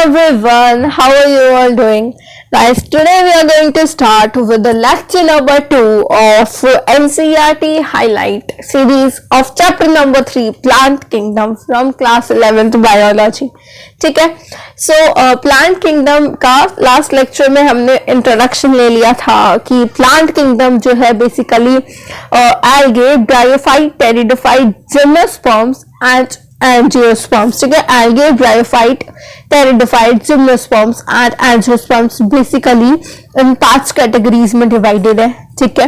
everyone, how are you all doing? Guys, today we are going to start with the lecture number 2 of NCERT highlight series of chapter number 3 Plant Kingdom from class 11th biology. ठीक है, so plant kingdom का last lecture में हमने introduction ले लिया था कि plant kingdom जो है basically algae, bryophyte, pteridophyte, gymnosperms and angiosperms. ठीक है, algae, bryophyte, pteridophyte, gymnosperms and angiosperms basically in 5 categories में डिवाइडेड है. ठीक है,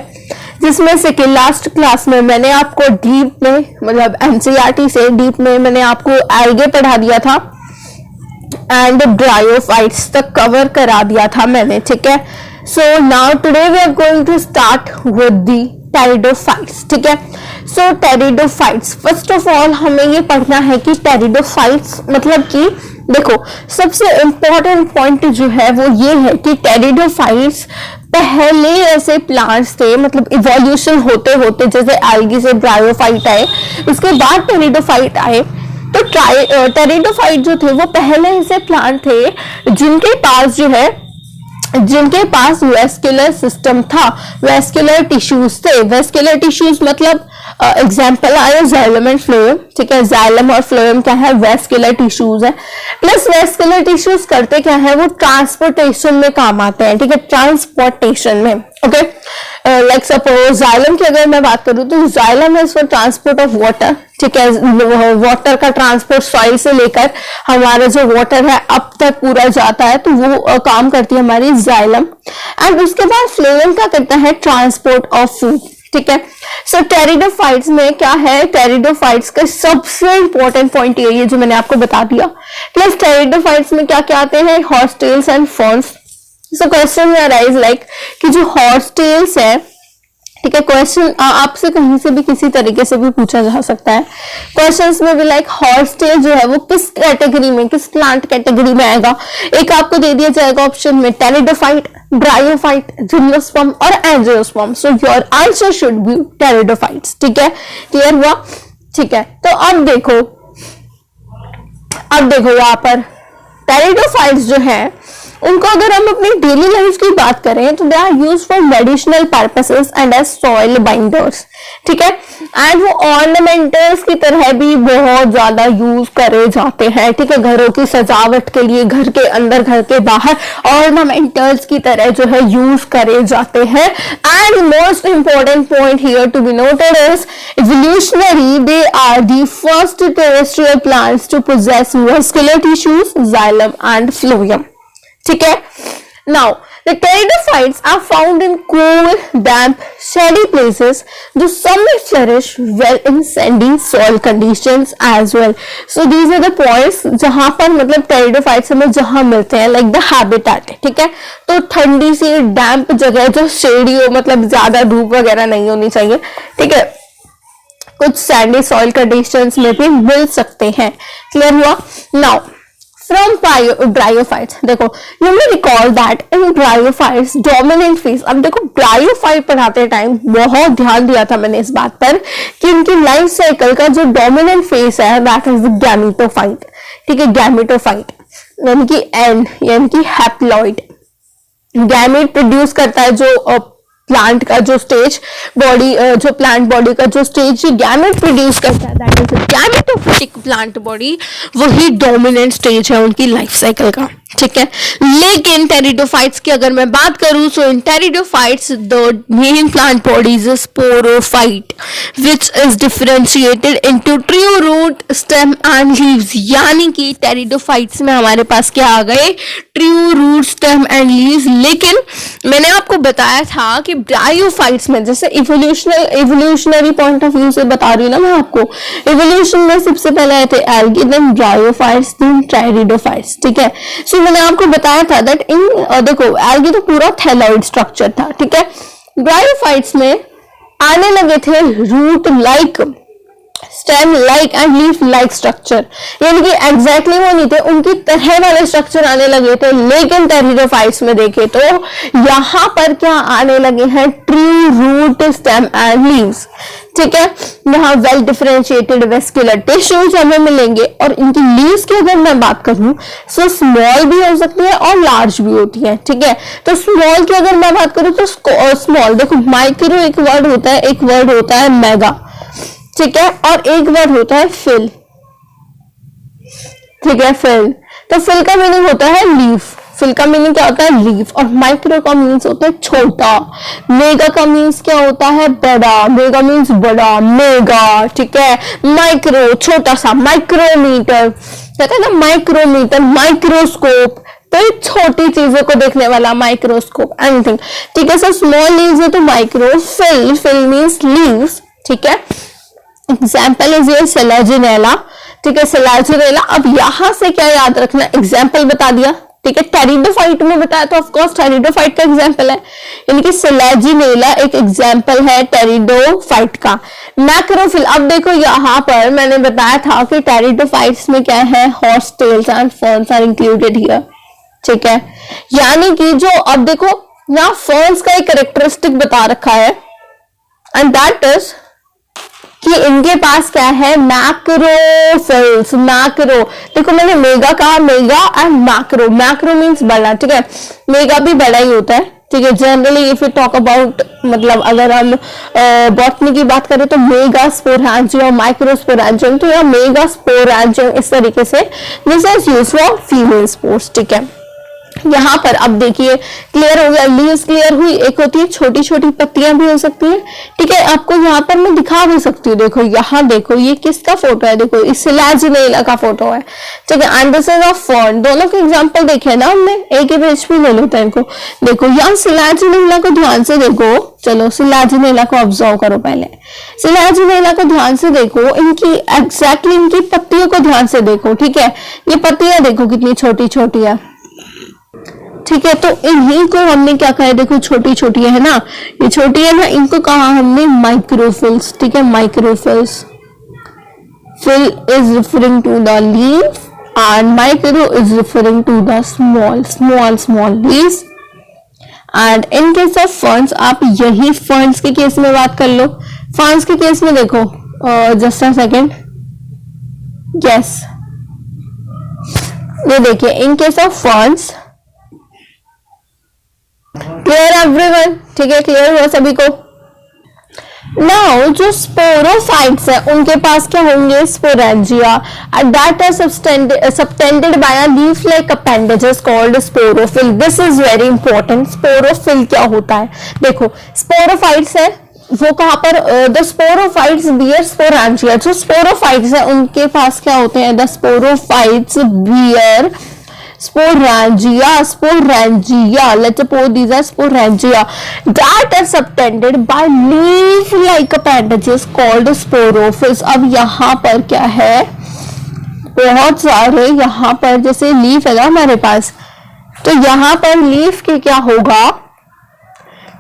जिसमें से कि लास्ट क्लास में मैंने आपको डीप में मतलब एनसीईआरटी से डीप में मैंने आपको एल्गे पढ़ा दिया था एंड ब्रायोफाइट्स तक कवर करा दिया था मैंने. ठीक है, so now today we are going to start with the pteridophytes. ठीक है, so pteridophytes first of all हमें ये पढ़ना है कि टेरिडोफाइट्स मतलब कि देखो सबसे इंपॉर्टेंट पॉइंट जो है वो ये है कि टेरिडोफाइट्स पहले ऐसे प्लांट्स थे, मतलब इवोल्यूशन होते होते जैसे एल्गी से ब्रायोफाइट आए, उसके बाद टेरिडोफाइट आए. तो टेरिडोफाइट जो थे वो पहले ऐसे प्लांट थे जिनके पास वेस्कुलर सिस्टम था, वेस्कुलर टिश्यूज थे. वेस्कुलर टिश्यूज मतलब एग्जाम्पल आया जाइलम एंड फ्लोएम. ठीक है, जाइलम और फ्लोएम क्या है, वेस्कुलर टिश्यूज है. प्लस वेस्कुलर टिश्यूज करते क्या है, वो ट्रांसपोर्टेशन में काम आते हैं. ठीक है, ट्रांसपोर्टेशन में. ओके, लाइक सपोज जाइलम की अगर मैं बात करूं तो जाइलम है फॉर ट्रांसपोर्ट ऑफ वाटर. ठीक है, वाटर का ट्रांसपोर्ट सॉइल से लेकर हमारा जो वाटर है अब तक पूरा जाता है, तो वो काम करती है हमारी जाइलम. एंड उसके बाद फ्लोएम क्या करता है, ट्रांसपोर्ट ऑफ फूड. ठीक है, सो टेरिडोफाइट्स में क्या है, टेरिडोफाइट्स का सबसे इंपॉर्टेंट पॉइंट ये जो मैंने आपको बता दिया. प्लस टेरिडोफाइट्स में क्या क्या आते हैं, horsetails and ferns. So question arise like कि जो हॉर्सटेल्स है, ठीक है, क्वेश्चन आपसे कहीं से भी किसी तरीके से भी पूछा जा सकता है. क्वेश्चंस में भी लाइक हॉर्सटेल जो है वो किस कैटेगरी में, किस प्लांट कैटेगरी में आएगा. एक आपको दे दिया जाएगा ऑप्शन में टेरिडोफाइट, ब्रायोफाइट, जिम्नोस्पर्म और angiosperm. So your answer should be pteridophytes. ठीक है, क्लियर हुआ. ठीक है, तो अब देखो यहाँ पर टेरिडोफाइट्स जो है उनको अगर हम अपनी डेली लाइफ की बात करें तो they are used for medicinal purposes and as soil binders. ठीक है, एंड वो ऑर्नामेंटल्स की तरह भी बहुत ज्यादा यूज करे जाते हैं. ठीक है, घरों की सजावट के लिए, घर के अंदर घर के बाहर ऑर्नामेंटल्स की तरह जो है यूज करे जाते हैं. And most important point here to be noted is evolutionary they are the first terrestrial plants to possess vascular tissues, xylem and phloem. ठीक है, now the pteridophytes are found in cool, damp, shady places, though some may flourish well in sandy soil conditions as well. So these are the points जहां पर मतलब pteridophytes हमें जहां मिलते हैं like the habitat. ठीक है, तो ठंडी सी डैम्प जगह जो शेडी हो, मतलब ज्यादा धूप वगैरह नहीं होनी चाहिए. ठीक है, कुछ सैंडी सॉइल कंडीशंस में भी मिल सकते हैं. क्लियर हुआ. नाउ फ्रॉम ब्रायोफाइट्स, देखो you may recall that in bryophytes dominant phase. अब देखो ब्रायोफाइट पढ़ाते टाइम बहुत ध्यान दिया था मैंने इस बात पर कि इनकी लाइफ साइकिल का जो डोमिनेंट फेज है दैट इज द गैमेटोफाइट. ठीक है, गैमेटोफाइट यानी कि एंड यानी कि हैप्लॉइड. गैमेट प्रोड्यूस करता है जो प्लांट का जो स्टेज बॉडी, जो प्लांट बॉडी का जो स्टेज गैमेट प्रोड्यूस करता है that is gametophytic plant body. वही डोमिनेंट स्टेज है उनकी लाइफ साइकिल का. ठीक है, लेकिन टेरिडोफाइट्स की अगर मैं बात करूं so in pteridophytes the main plant body is sporophyte which is differentiated into true root, stem and leaves. यानी कि टेरिडोफाइट्स में हमारे पास क्या आ गए, true root, stem and leaves. लेकिन मैंने आपको बताया था कि ब्रायोफाइट्स में जैसे इवोल्यूशनरी पॉइंट ऑफ व्यू से बता रही हूँ ना मैं आपको, इवोल्यूशन में सबसे पहले आए थे algae, then bryophytes, then pteridophytes. ठीक है, सो मैंने आपको बताया था दैट इन देखो एल्गी तो पूरा थैलॉइड स्ट्रक्चर था. ठीक है, ब्रायोफाइट्स में आने लगे थे root like stem like and leaf like structure, यानी कि एग्जैक्टली वो नहीं थे, उनकी तरह वाले स्ट्रक्चर आने लगे थे। लेकिन टेरिडोफाइट्स में देखे तो यहाँ पर क्या आने लगे हैं, tree, root, stem and leaves. ठीक है, यहाँ वेल डिफरेंशिएटेड वेस्कुलर टिश्यूज हमें मिलेंगे। और इनकी लीव्स की अगर मैं बात करूं तो स्मॉल भी हो सकती है और लार्ज भी होती है। ठीक है, तो स्मॉल की अगर मैं बात करूं तो स्मॉल, देखो माइक्रो एक वर्ड होता है, एक वर्ड होता है मेगा। ठीक है, और एक वर्ड होता है फिल। ठीक है, फिल, तो फिल का मीनिंग होता है लीफ, फिल का मीनिंग क्या होता है, लीफ। और माइक्रो का मीन्स होता है छोटा, मेगा का मीन्स क्या होता है, बड़ा, मेगा मीन्स बड़ा, मेगा। ठीक है, माइक्रो छोटा सा, माइक्रोमीटर कहते हैं ना, माइक्रोमीटर, माइक्रोस्कोप, तो छोटी चीजों को देखने वाला माइक्रोस्कोप, एनीथिंग। ठीक है, सर स्मॉल लीव्स है तो micro, phyll, phyll means leaves. ठीक है, एग्जाम्पल इज ये सेलाजिनेला। ठीक है, सेलाजिनेला। अब यहां से क्या याद रखना, एग्जाम्पल बता दिया। ठीक है, टेरिडोफाइट में बताया तो ऑफकोर्स टेरिडोफाइट का एग्जाम्पल है, यानी कि सेलाजिनेला एक एग्जाम्पल है टेरिडोफाइट का। मैक्रोफिल, अब देखो यहाँ पर मैंने बताया था कि टेरिडोफाइट्स में क्या है, horse tails and ferns are included here. ठीक है, यानी कि जो अब देखो यहाँ फर्न्स का एक कैरेक्टरिस्टिक बता रखा है, एंड दैट इज कि इनके पास क्या है, मैक्रोफिल्स। मैक्रो, देखो मैंने मेगा कहा, mega and macro. Macro means बड़ा। ठीक है, मेगा भी बड़ा ही होता है। ठीक है, generally if you talk about, मतलब अगर हम बॉटनी की बात करें तो मेगा स्पोरेंजियम, माइक्रो स्पोरेंजियम, तो यह मेगा स्पोरेंजियम इस तरीके से this is used for female spores. ठीक है, यहाँ पर अब देखिए क्लियर हो गया, लीव्स क्लियर हुई। एक होती है छोटी छोटी पत्तियां भी हो सकती है। ठीक है, आपको यहाँ पर मैं दिखा भी सकती हूँ, देखो यहाँ देखो, ये किसका फोटो है, देखो इस सेलाजिनेला का फोटो है। ठीक है, and this is a fern. दोनों के एग्जांपल देखे ना हमने, एक ही पेज पे ले लेते हैं इनको। देखो यहाँ सेलाजिनेला को ध्यान से देखो, चलो सेलाजिनेला को ऑब्जर्व करो पहले, सेलाजिनेला को ध्यान से देखो, इनकी एग्जैक्टली इनकी पत्तियों को ध्यान से देखो। ठीक है, ये पत्तियां देखो कितनी छोटी छोटी है। ठीक है, तो इन्हीं को हमने क्या कहा है, देखो छोटी छोटी है ना, ये छोटी है ना, इनको कहा हमने माइक्रोफिल्स। ठीक है, microphylls. Phyll is referring to the leaf and micro is referring to the small small leaves. And in case of ferns, आप यही फर्न्स के केस में बात कर लो। फर्न्स के केस में देखो, जस्ट अ सेकेंड, यस, ये देखिए इन case of ferns, clear everyone. ठीक है, क्लियर हुआ सभी को। नाउ जो स्पोरोफाइट्स है उनके पास क्या होंगे, sporangia, and that are subtended by a leaf like appendages called sporophyll. This is very important. Sporophyll क्या होता है, देखो स्पोरोफाइट्स है वो कहां पर, द स्पोरोफाइट्स बियर स्पोरेंजिया। जो स्पोरोफाइट्स है उनके पास क्या होते हैं, the sporophytes bear sporangia, let's suppose these are sporangia that are subtended by leaf like appendages called sporophylls। अब यहाँ पर क्या है, बहुत सारे यहाँ पर जैसे लीफ है ना हमारे पास, तो यहाँ पर लीफ के क्या होगा,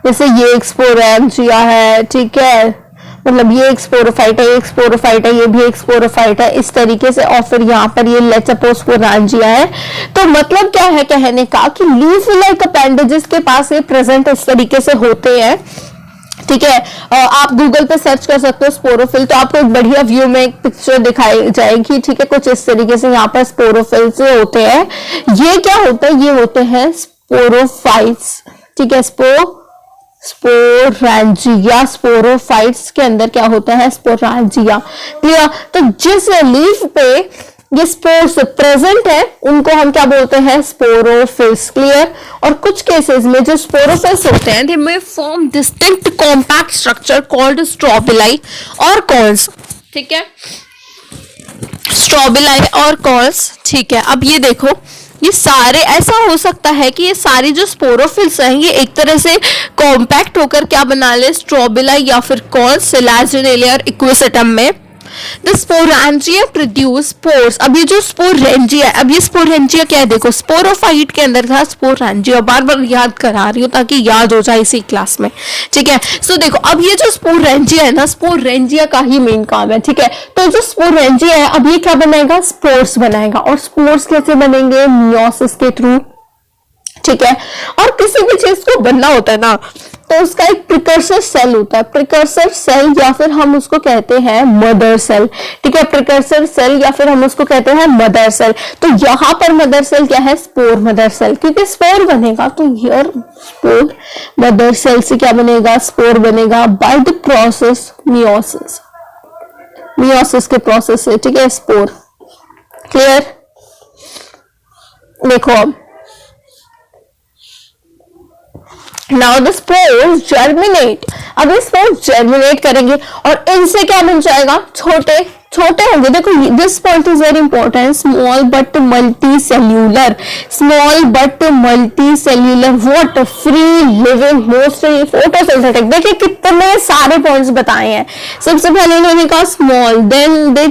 जैसे ये एक स्पोरेंजिया है। ठीक है, मतलब ये एक स्पोरोफाइट है, एक स्पोरोफाइट है, ये भी एक स्पोरोफाइट है, इस तरीके से। और फिर यहाँ पर ये लेट्स सपोज स्पोरेंजिया है। तो मतलब क्या है कहने का कि लीफ लाइक अपेंडेजेस के पास ये प्रेजेंट इस तरीके से होते हैं। ठीक है, आप गूगल पे सर्च कर सकते हो स्पोरोफिल, तो आपको एक बढ़िया व्यू में एक पिक्चर दिखाई जाएगी। ठीक है, कुछ इस तरीके से यहाँ पर स्पोरोफिल से होते हैं। ये क्या होता है, ये होते हैं स्पोरोफाइट्स। ठीक है, स्पोरेंजिया, स्पोरोफाइट्स के अंदर क्या होता है, स्पोरेंजिया। क्लियर, तो जिस लीफ पे ये स्पोर्स प्रेजेंट है उनको हम क्या बोलते हैं, स्पोरोफिल्स। क्लियर, और कुछ केसेस में जो स्पोरोफिल्स होते हैं they may form distinct compact structure called strobili और कॉल्स। ठीक है, स्ट्रोबिलाई और कॉल्स। ठीक है, अब ये देखो, ये सारे ऐसा हो सकता है कि ये सारी जो स्पोरोफिल्स हैं ये एक तरह से कॉम्पैक्ट होकर क्या बना ले, स्ट्रोबिलाई या फिर कॉल्स, सेलाजिनेला और इक्विसेटम में। The sporangia produce spores. अब ये जो स्पोरेंजिया, अब ये स्पोरेंजिया क्या है, देखो स्पोरोफाइट के अंदर था स्पोरेंजिया, बार बार याद करा रही हूँ ताकि याद हो जाए इसी क्लास में, ठीक है। सो देखो अब ये जो स्पोरेंजिया है ना, स्पोरेंजिया का ही मेन काम है, ठीक है। तो जो स्पोरेंजिया है अब ये क्या बनाएगा, स्पोर्स बनाएगा। और स्पोर्स कैसे बनेंगे, मियोसिस के थ्रू, ठीक है। और किसी भी चीज को बनना होता है ना तो उसका एक प्रिकर्सर सेल होता है, प्रिकर्सर सेल या फिर हम उसको कहते हैं मदर सेल, ठीक है। प्रिकर्सर सेल या फिर हम उसको कहते हैं मदर सेल। तो यहाँ पर मदर सेल क्या है, स्पोर मदर सेल, क्योंकि स्पोर बनेगा तो हियर स्पोर मदर सेल से क्या बनेगा, स्पोर बनेगा by the process meiosis, meiosis के प्रोसेस से, ठीक है, स्पोर। क्लियर। देखो अब नाउ द स्पोर्स जर्मिनेट, अब ये स्पोर्स जर्मिनेट करेंगे और इनसे क्या बन जाएगा, छोटे छोटे होंगे। देखो this point is very important, small but multi cellular, small but multi cellular, what, free living, mostly photosynthetic. देखिए कितने सारे पॉइंट्स बताए हैं। सबसे पहले इन्होंने कहा small, then they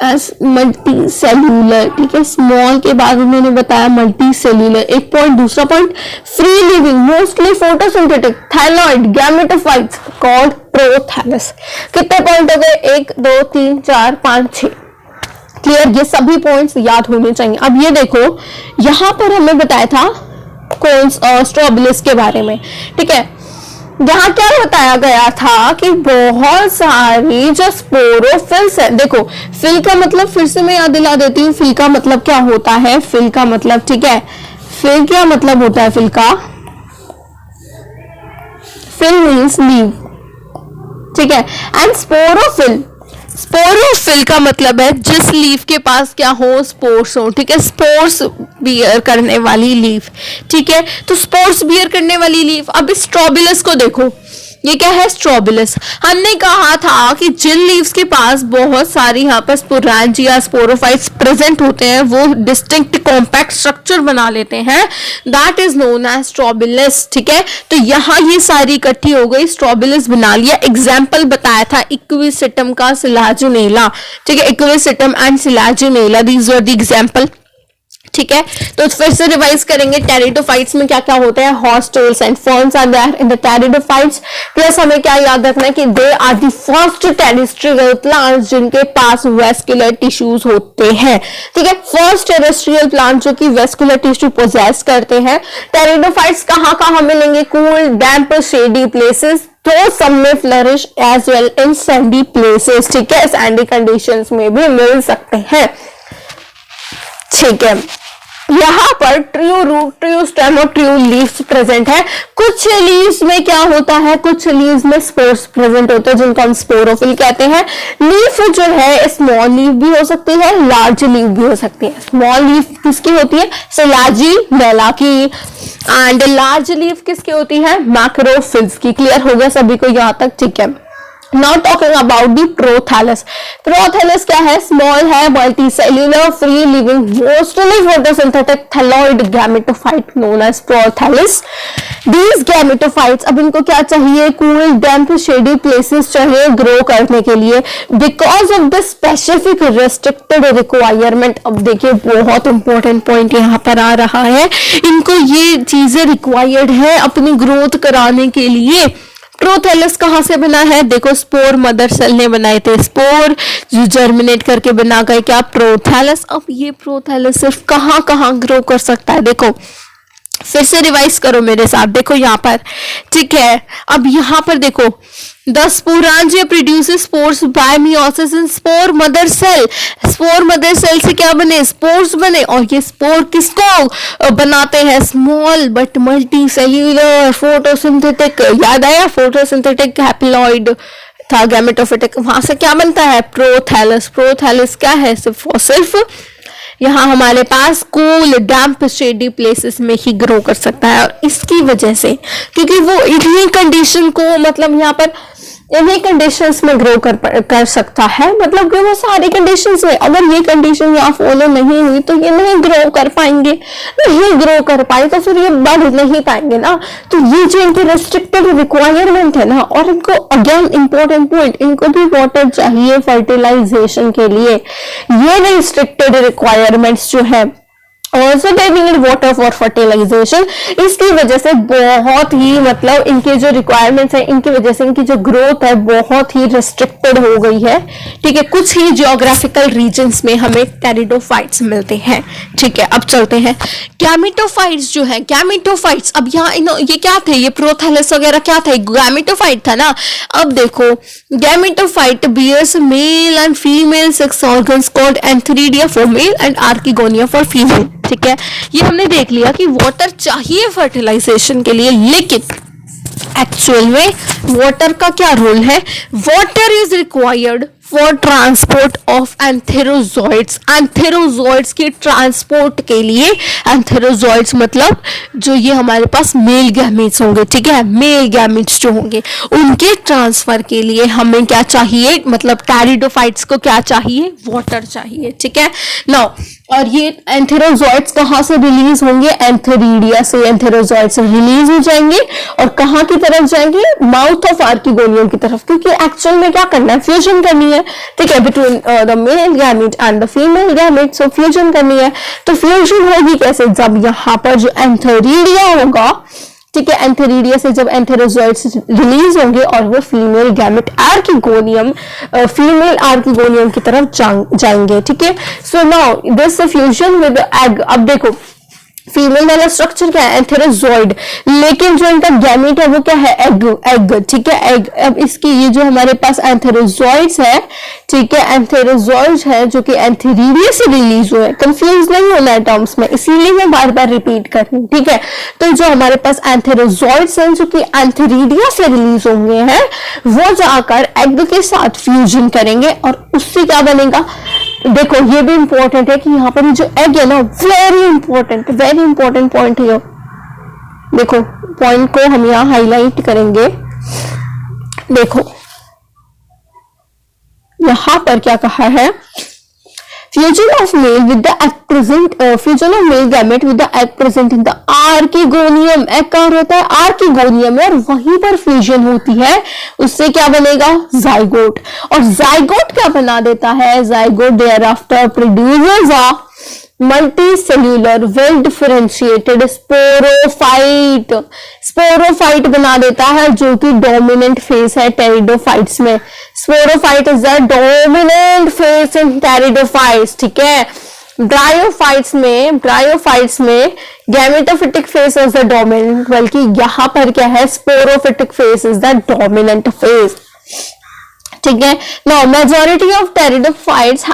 as multi cellular, ठीक है। स्मॉल के बाद उन्होंने बताया मल्टी सेल्यूलर, एक पॉइंट। दूसरा point free living, mostly photosynthetic, thalloid, gametophytes called prothallus. कितने पॉइंट हो गए, 1 2 3 4 5 6। क्लियर, ये सभी पॉइंट्स याद होने चाहिए। अब ये देखो यहां पर हमें बताया था कौन स्ट्रोबिलिस के बारे में, ठीक है। यहाँ क्या बताया गया था कि बहुत सारी जो स्पोरोफिल्स है, देखो फिल का मतलब फिर से मैं याद दिला देती हूँ, फिल का मतलब क्या होता है, फिल का मतलब, ठीक है, फिल क्या मतलब होता है, फिल का, फिल मीन्स लीव, ठीक है। एंड स्पोरोफिल, स्पोरोफिल का मतलब है जिस लीफ के पास क्या हो, स्पोर्स हो, ठीक है, स्पोर्स बियर करने वाली लीफ, ठीक है। तो स्पोर्स बियर करने वाली लीफ। अब स्ट्रोबिलस को देखो, ये क्या है, स्ट्रोबिलस। हमने कहा था कि जिन लीव्स के पास बहुत सारी यहाँ पर स्पोरेंजिया, स्पोरोफाइट्स प्रेजेंट होते हैं, वो डिस्टिंक्ट कॉम्पैक्ट स्ट्रक्चर बना लेते हैं, that is known as strobilus, ठीक है। तो यहाँ ये सारी इकट्ठी हो गई, स्ट्रोबिलस बना लिया। एग्जाम्पल बताया था इक्विसेटम का, सिलाजिनेला, ठीक है, Equisetum and Selaginella, these were the example, ठीक है। तो फिर से रिवाइज करेंगे, टेरिडोफाइट्स में क्या क्या होते हैं, horsetails and ferns are there in the pteridophytes. Plus हमें क्या याद रखना है कि they are the first terrestrial plants जिनके पास वेस्कुलर टिश्यूज होते हैं, ठीक है। फर्स्ट टेरेस्ट्रियल प्लांट जो कि वेस्कुलर टिश्यू पोजेस करते हैं। टेरिडोफाइट्स कहाँ कहाँ मिलेंगे, कूल, डैम्प, शेडी प्लेसेस, तो सब में flourish as well in sandy places, ठीक है, सैंडी कंडीशंस में भी मिल सकते हैं, ठीक है। यहाँ पर ट्रू रूट, ट्रू स्टेम और ट्रू लीव्स प्रेजेंट है। कुछ लीव्स में क्या होता है, कुछ लीव्स में स्पोर्स प्रेजेंट होते हैं जिनको हम स्पोरोफिल कहते हैं। लीफ जो है स्मॉल लीफ भी हो सकती है, लार्ज लीफ भी हो सकती है। स्मॉल लीफ किसकी होती है, सिलाजिनेला की, एंड लार्ज लीफ किसकी होती है, मैक्रोफिल्स की। क्लियर हो गया सभी को यहाँ तक, ठीक है। Now talking about the prothallus. Prothallus क्या है, स्मॉल है, multicellular, free living, mostly photosynthetic, thalloid gametophyte known as prothallus. These gametophytes, अब इनको क्या चाहिए, कूल, डैम्प, शेडी प्लेसेस चाहिए ग्रो करने के लिए, because of the specific restricted requirement. अब देखिए बहुत इंपॉर्टेंट पॉइंट यहाँ पर आ रहा है, इनको ये चीजें रिक्वायर्ड है अपनी ग्रोथ कराने के लिए। प्रोथैलस कहाँ से बना है, देखो स्पोर मदर सेल ने बनाए थे, स्पोर जो जर्मिनेट करके बना गए क्या, प्रोथैलस। अब ये प्रोथैलस सिर्फ कहाँ कहाँ ग्रो कर सकता है, देखो फिर से रिवाइज करो मेरे साथ, देखो यहाँ पर, ठीक है। अब यहाँ पर देखो, the sporangia produces spores by meiosis in spore mother cell. Spore mother cell से क्या बने, स्पोर्स बने, और ये स्पोर किसको बनाते हैं, small but multi cellular photosynthetic. याद आया, फोटोसिंथेटिक हैप्लॉइड था, गैमेटोफिटिक, वहां से क्या बनता है, प्रोथैलस। प्रोथैलस क्या है, सिर्फ यहाँ हमारे पास कूल, डैम्प, शेडी प्लेसेस में ही ग्रो कर सकता है। और इसकी वजह से, क्योंकि वो इन्हीं कंडीशन को, मतलब यहाँ पर इन्हीं कंडीशंस में ग्रो कर सकता है, मतलब कि वो सारी कंडीशंस में, अगर ये कंडीशन यहाँ फॉलो नहीं हुई तो ये नहीं ग्रो कर पाएंगे, नहीं ग्रो कर पाए तो फिर ये बढ़ नहीं पाएंगे ना। तो ये जो इनकी रेस्ट्रिक्टेड रिक्वायरमेंट है ना, और इनको अगेन इंपॉर्टेंट पॉइंट, इनको भी वाटर चाहिए फर्टिलाइजेशन के लिए। ये रेस्ट्रिक्टेड रिक्वायरमेंट्स जो है, also they need water for fertilisation, इसकी वजह से बहुत ही, मतलब इनके जो रिक्वायरमेंट्स है, इनकी वजह से इनकी जो ग्रोथ है बहुत ही रिस्ट्रिक्टेड हो गई है। ठीक है, कुछ ही जियोग्राफिकल रीजन्स में हमें टेरिडोफाइट्स मिलते हैं। ठीक है, अब चलते हैं गैमेटोफाइट्स जो है, गैमेटोफाइट्स, अब यहाँ ये क्या थे, ये प्रोथैलस वगैरह क्या था, गैमेटोफाइट था ना। अब देखो gametophyte bears male and female sex organs called antheridia for male and archegonia for female. ठीक है, ये हमने देख लिया कि वाटर चाहिए फर्टिलाइजेशन के लिए, लेकिन एक्चुअल में वाटर का क्या रोल है, water is required for transport of antherozoids, antherozoids की ट्रांसपोर्ट के लिए, एंथेरोजॉइड्स मतलब जो ये हमारे पास मेल गैमेट्स होंगे, ठीक है, मेल गैमेट्स जो होंगे उनके ट्रांसफर के लिए हमें क्या चाहिए, मतलब टेरिडोफाइट्स को क्या चाहिए, वाटर चाहिए। ठीक है, नाउ और ये एंथेरोजॉइड्स कहाँ से रिलीज होंगे, एंथेरिडिया से, एंथेरोजॉइड्स से रिलीज हो जाएंगे और कहाँ की तरफ जाएंगे, माउथ ऑफ आर्किगोनियम की तरफ, क्योंकि एक्चुअल में क्या करना है, फ्यूजन करनी है। ठीक है, between the male gamete and the female gamete, so fusion करनी है। तो फ्यूजन होगी कैसे, जब यहाँ पर जो एंथेरिडिया होगा, ठीक है, एंथेरिडिया से जब एंथेरोजॉइड्स रिलीज होंगे और वो female gamete archegonium, female archegonium की तरफ जाएंगे। ठीक है, so now this fusion with egg, अब देखो फीमेल वाला स्ट्रक्चर क्या है, एंथेरोजॉइड, लेकिन जो इनका गैमेट है वो क्या है, एग, एग। ठीक है, एग। अब इसकी ये जो हमारे पास एंथेरोजॉइड्स है, ठीक है, एंथेरोजॉइड्स है जो कि एंथेरिडिया से रिलीज हुए, कंफ्यूज नहीं होना है टर्म्स में, इसीलिए मैं बार बार रिपीट कर रही हूँ। ठीक है, तो जो हमारे पास एंथेरोजॉइड्स हैं जो कि एंथेरिडिया से रिलीज होंगे हैं, वो जाकर एग के साथ फ्यूजन करेंगे और उससे क्या बनेगा, देखो ये भी इंपॉर्टेंट है कि यहाँ पर जो एग है ना, वेरी इंपॉर्टेंट पॉइंट है। देखो पॉइंट को हम यहाँ हाईलाइट करेंगे। देखो यहाँ पर क्या कहा है, fusion of male with the egg present, fusion of male gamete with the egg present in the archegonium, egg कहाँ रहता है, आर्किगोनियम में, और वहीं पर फ्यूजन होती है, उससे क्या बनेगा, जाइगोट। और जाइगोट क्या बना देता है, zygote thereafter produces a multicellular well differentiated sporophyte, sporophyte बना देता है, जो कि डोमिनेंट फेस है टेरिडोफाइट्स में। Sporophyte is the dominant phase in pteridophytes. ठीक है, ब्रायोफाइट्स में gametophytic phase is the dominant, बल्कि यहां पर क्या है, sporophytic phase is the dominant phase. ठीक है, नाउ मेजॉरिटी ऑफ टेरिडोफाइट्स,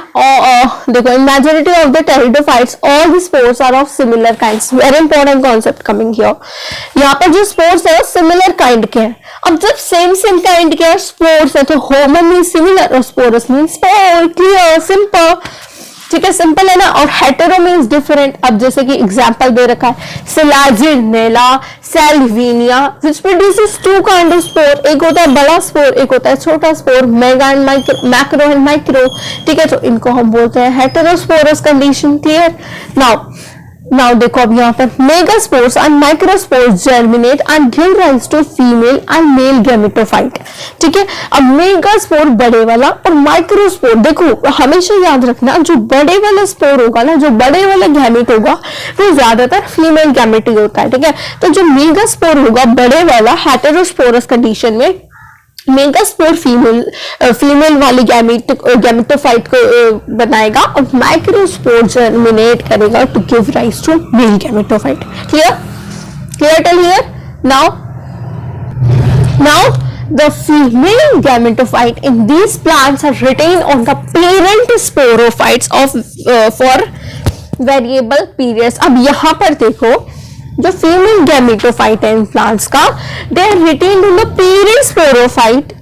देखो in majority of the pteridophytes all the spores are of similar kinds, very important concept coming here. यहाँ पर जो स्पोर्स है सिमिलर काइंड के हैं। अब जब सेम काइंड के स्पोर्स है तो होमो मीन्स सिमिलर और sporous means spore, clear, simple. ठीक है, सिंपल है ना, और हेटेरो मीन्स डिफरेंट। अब जैसे कि एग्जांपल दे रखा है, Selaginella, Salvinia, which produces two kind of spore, एक होता है बड़ा स्पोर, एक होता है छोटा spore, mega and macro and micro. ठीक है, तो इनको हम बोलते हैं हेटेरोस्पोरस कंडीशन। क्लियर, नाउ देखो अब यहाँ पर megaspores and microspores germinate and give rise to female and male gametophyte. ठीक है, अब मेगास्पोर बड़े वाला और माइक्रोस्पोर, देखो हमेशा याद रखना, जो बड़े वाला स्पोर होगा ना, जो बड़े वाला गैमेट होगा वो ज्यादातर फीमेल गैमेट ही होता है। ठीक है, तो जो मेगास्पोर होगा बड़े वाला हेटेरोस्पोरस कंडीशन में, मेगास्पोर फीमेल वाली गैमेटोफाइट को बनाएगा और माइक्रोस्पोर जर्मिनेट करेगा to give rise to male gametophyte. Clear till here? Now the female gametophyte in these plants are retained on the parent sporophytes of for variable periods। अब यहाँ पर देखो जो फीमेल गैमेटोफाइट है इन प्लांट्स का, they are retained in the parent sporophyte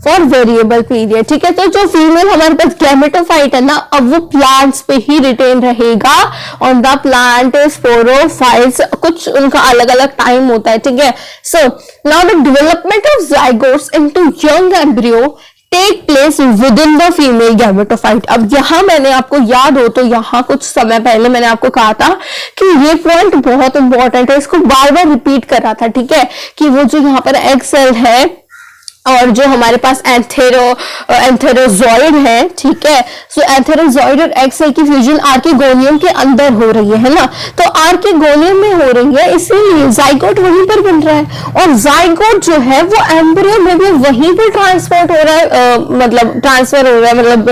for variable period, ठीक है। तो जो फीमेल हमारे पास गैमेटोफाइट है ना, अब वो प्लांट्स पे ही रिटेन रहेगा ऑन द प्लांट स्पोरोफाइट्स, कुछ उनका अलग अलग टाइम होता है, ठीक है। So now the development of zygotes into young embryo take place within the female gametophyte. अब यहां मैंने आपको याद हो तो यहां कुछ समय पहले मैंने आपको कहा था कि ये पॉइंट बहुत इंपॉर्टेंट है, इसको बार बार रिपीट कर रहा था, ठीक है, कि वो जो यहाँ पर एग सेल है और जो हमारे पास एंथेरोजॉइड है, ठीक है। सो एंथेरोजॉइड और एग सेल की फ्यूजन आर्किगोनियम के अंदर हो रही है ना, तो आर्किगोनियम में हो रही है, इसीलिए जाइगोट वहीं पर बन रहा है। और जाइगोट जो है वो एम्ब्रियो में भी वहीं पर ट्रांसपोर्ट हो रहा है, मतलब ट्रांसफर हो रहा है, मतलब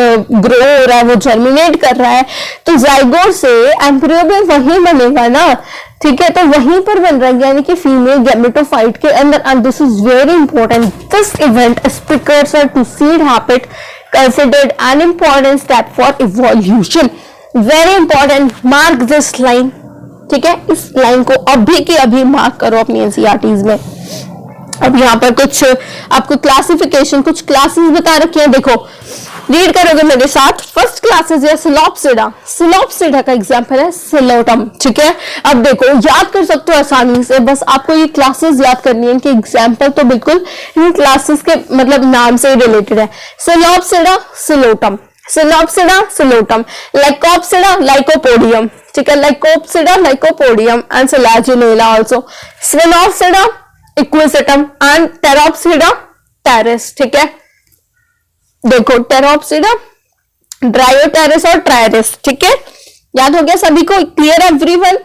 ग्रो हो रहा है, वो जर्मिनेट कर रहा है। तो जाइगोट से एम्ब्रियो भी वहीं बनेगा ना, ठीक है, तो वहीं पर बन रहा है, यानी कि फीमेल गैमेटोफाइट के अंदर। And this is very important, this event is precursor to seed habit, considered an important step for evolution. Very important, mark this line, ठीक है। इस लाइन को अभी के अभी मार्क करो अपनी एनसीईआरटीज में। अब यहाँ पर कुछ आपको क्लासिफिकेशन, कुछ क्लासेस बता रखी है, देखो रीड करोगे मेरे साथ। फर्स्ट क्लासेस है सिलोप्सिडा, सिलोप्सिडा का एग्जांपल है सिलोटम, ठीक है। अब देखो याद कर सकते हो आसानी से, बस आपको ये क्लासेस याद करनी है, इनके एग्जांपल तो बिल्कुल इन क्लासेस के मतलब नाम से ही रिलेटेड है। Psilopsida psilotum, psilopsida psilotum, lycopsida lycopodium, ठीक है, lycopsida lycopodium and selaginella also, sphenopsida equisetum and pteropsida pteris, ठीक है। देखो टेरोप्सिडा, ड्रायोटेरेस और ट्रायरेस, ठीक है, याद हो गया सभी को, clear everyone,